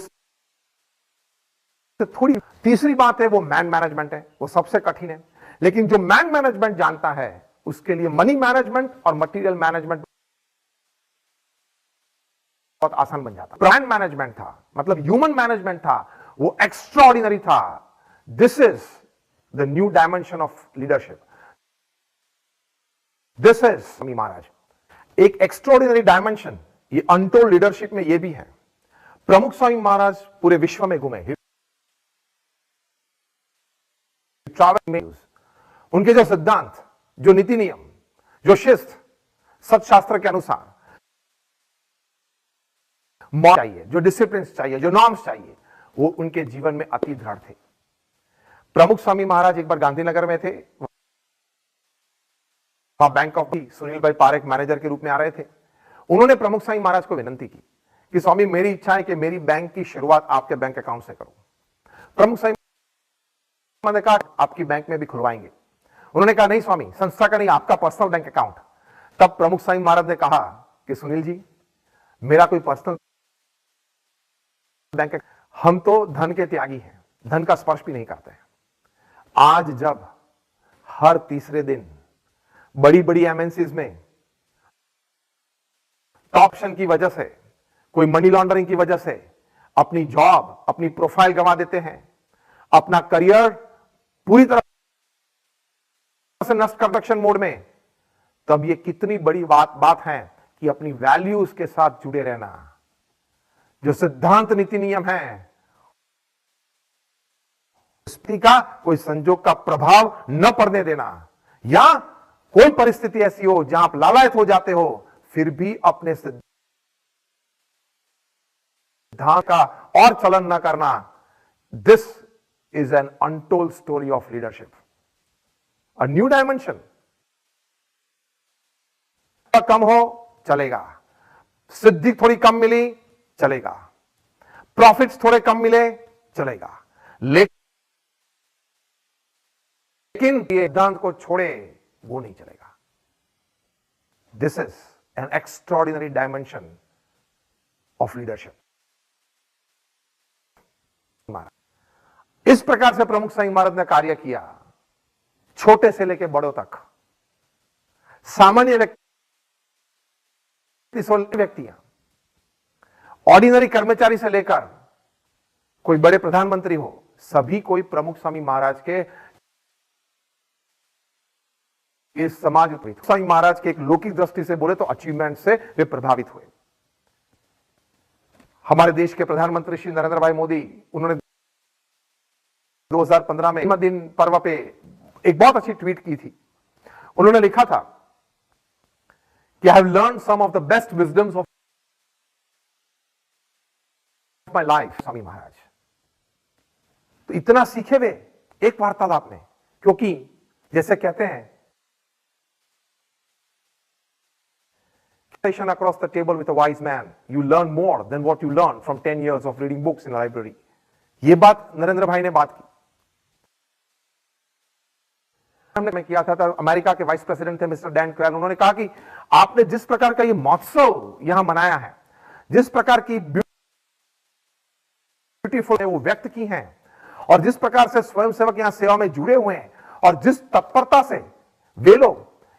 थोड़ी, तीसरी बात है वो मैन मैनेजमेंट है, वो सबसे कठिन है। लेकिन जो मैन मैनेजमेंट जानता है, उसके लिए मनी मैनेजमेंट और मटेरियल मैनेजमेंट बहुत आसान बन जाता। मैन मैनेजमेंट था, मतलब ह्यूमन मैनेजमेंट था, वो एक्स्ट्राऑर्डिनरी था। This is the new dimension of leadership. This is Swami Maharaj एक एक्स्ट्राऑर्डिनरी डायमेंशन, ये अनटोल्ड लीडरशिप में ये भी है। प्रमुख स्वामी महाराज पूरे विश्व में घूमे, ट्रैवल में, उनके जो सिद्धांत, जो नीति नियम, जो शिस्त सत्शास्त्र के अनुसार चाहिए, जो डिसिप्लिन चाहिए, जो नॉर्म्स चाहिए, वो उनके जीवन में अति दृढ़ थे। प्रमुख स्वामी महाराज एक बार गांधीनगर में थे, वहां बैंक ऑफ सुनील भाई पारेख मैनेजर के रूप में आ रहे थे। उन्होंने प्रमुख स्वामी महाराज को विनंती की कि स्वामी, मेरी इच्छा है कि मेरी बैंक की शुरुआत आपके बैंक अकाउंट से करूं। प्रमुख स्वामी ने कहा आपकी बैंक में भी खुलवाएंगे। उन्होंने कहा नहीं स्वामी, संस्था का नहीं, आपका पर्सनल बैंक अकाउंट। तब प्रमुख स्वामी महाराज ने कहा कि सुनील जी, मेरा कोई पर्सनल बैंक, हम तो धन के त्यागी हैं, धन का स्पर्श भी नहीं करते हैं। आज जब हर तीसरे दिन बड़ी बड़ी एमएनसीज में ऑप्शन की वजह से, कोई मनी लॉन्ड्रिंग की वजह से अपनी जॉब, अपनी प्रोफाइल गंवा देते हैं, अपना करियर पूरी तरह से नष्ट कंस्ट्रक्शन मोड में, तब ये कितनी बड़ी बात है कि अपनी वैल्यूज के साथ जुड़े रहना। जो सिद्धांत नीति नियम है, स्थिति का कोई संजोग का प्रभाव न पड़ने देना, या कोई परिस्थिति ऐसी हो जहां आप लालायत हो जाते हो, फिर भी अपने सिद्धांत का और चलन न करना। This is an untold story of leadership, a new dimension. कम हो चलेगा, सिद्धि थोड़ी कम मिली चलेगा, प्रॉफिट्स थोड़े कम मिले चलेगा, लेकिन ये सिद्धांत को छोड़े वो नहीं चलेगा। This is N extraordinary dimension of leadership. इस प्रकार से प्रमुख संघ महाराज ने कार्य किया, छोटे से लेकर बड़ों तक, सामान्य व्यक्तियां, ऑर्डिनरी कर्मचारी से लेकर कोई बड़े प्रधानमंत्री हो, सभी कोई प्रमुख स्वामी महाराज के इस समाज स्वामी महाराज के एक लौकिक दृष्टि से बोले तो अचीवमेंट से वे प्रभावित हुए। हमारे देश के प्रधानमंत्री श्री नरेंद्र भाई मोदी, उन्होंने 2015 में जन्मदिन पर्व पे एक बहुत अच्छी ट्वीट की थी। उन्होंने लिखा था कि I have learn some of the best wisdoms of my life Swami Maharaj. तो इतना सीखे वे एक वार्तालाप में, क्योंकि जैसे कहते हैं across the table with a wise man, you learn more than what you learn from 10 years of reading books in a library. ये बात नरेंद्र भाई ने बात की। हमने किया था, अमेरिका के वाइस प्रेसिडेंट थे मिस्टर डैन क्वेल, उन्होंने कहा कि आपने जिस प्रकार का ये महोत्सव यहां मनाया है, जिस प्रकार की ब्यूटीफुल वो व्यक्त की हैं, और जिस प्रकार से स्वयंसेवक यहां सेवा में जुड़े हुए हैं, और जिस तत्परता से वे लोग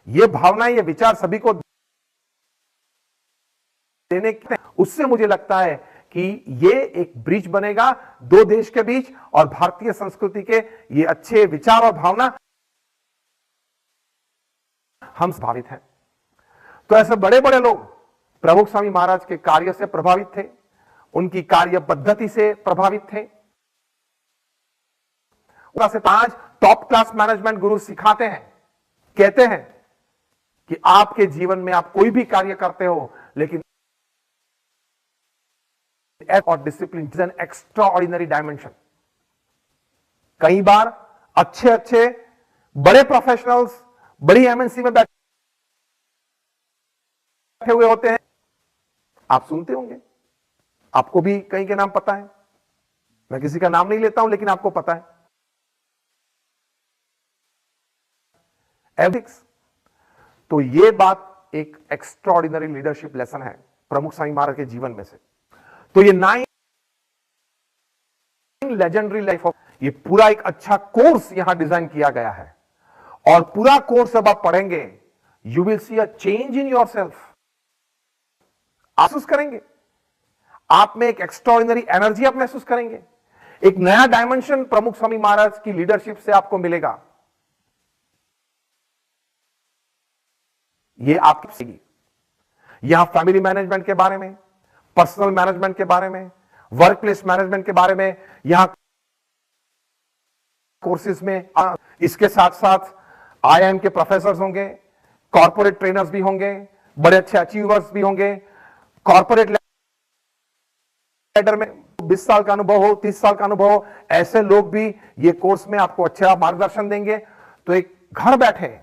ये भावनाएं, ये विचार सभी को देने के, उससे मुझे लगता है कि ये एक ब्रिज बनेगा दो देश के बीच, और भारतीय संस्कृति के ये अच्छे विचार और भावना हम प्रभावित हैं। तो ऐसे बड़े बड़े लोग प्रमुख स्वामी महाराज के कार्य से प्रभावित थे, उनकी कार्य पद्धति से प्रभावित थे। आज टॉप क्लास मैनेजमेंट गुरु सिखाते हैं, कहते हैं कि आपके जीवन में आप कोई भी कार्य करते हो, लेकिन और discipline is an extraordinary dimension. कई बार अच्छे अच्छे बड़े प्रोफेशनल्स बड़ी एमएनसी में बैठे हुए होते हैं, आप सुनते होंगे, आपको भी कई के नाम पता है, मैं किसी का नाम नहीं लेता हूं, लेकिन आपको पता है। एथिक्स, तो ये बात एक एक्स्ट्राऑर्डिनरी लीडरशिप लेसन है प्रमुख स्वामी महाराज के जीवन में से। तो ये 9 लेजेंडरी लाइफ ऑफ, ये पूरा एक अच्छा कोर्स यहां डिजाइन किया गया है, और पूरा कोर्स जब आप पढ़ेंगे, you will see a change in your self. महसूस करेंगे, आप में एक एक्स्ट्राऑर्डिनरी एनर्जी आप महसूस करेंगे, एक नया डायमेंशन प्रमुख स्वामी महाराज की लीडरशिप से आपको मिलेगा। ये आपकी यहां फैमिली मैनेजमेंट के बारे में, पर्सनल मैनेजमेंट के बारे में, वर्क प्लेस मैनेजमेंट के बारे में यहां कोर्सेज में, इसके साथ साथ आईआईएम के प्रोफेसर होंगे, कॉर्पोरेट ट्रेनर्स भी होंगे, बड़े अच्छे अचीवर्स भी होंगे, कॉर्पोरेट लीडर में 20 साल का अनुभव हो, 30 साल का अनुभव हो, ऐसे लोग भी ये कोर्स में आपको अच्छा मार्गदर्शन देंगे। तो एक घर बैठे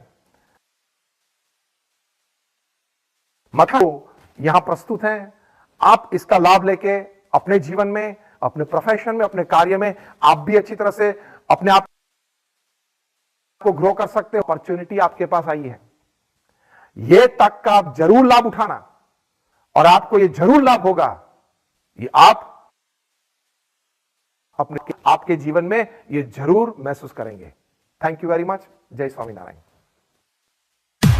मतलब यहां प्रस्तुत हैं, आप इसका लाभ लेके अपने जीवन में, अपने प्रोफेशन में, अपने कार्य में आप भी अच्छी तरह से अपने आप को ग्रो कर सकते हो। अपॉर्चुनिटी आपके पास आई है, ये तक का आप जरूर लाभ उठाना, और आपको ये जरूर लाभ होगा, ये आप अपने आपके जीवन में ये जरूर महसूस करेंगे। Thank you very much. जय स्वामीनारायण।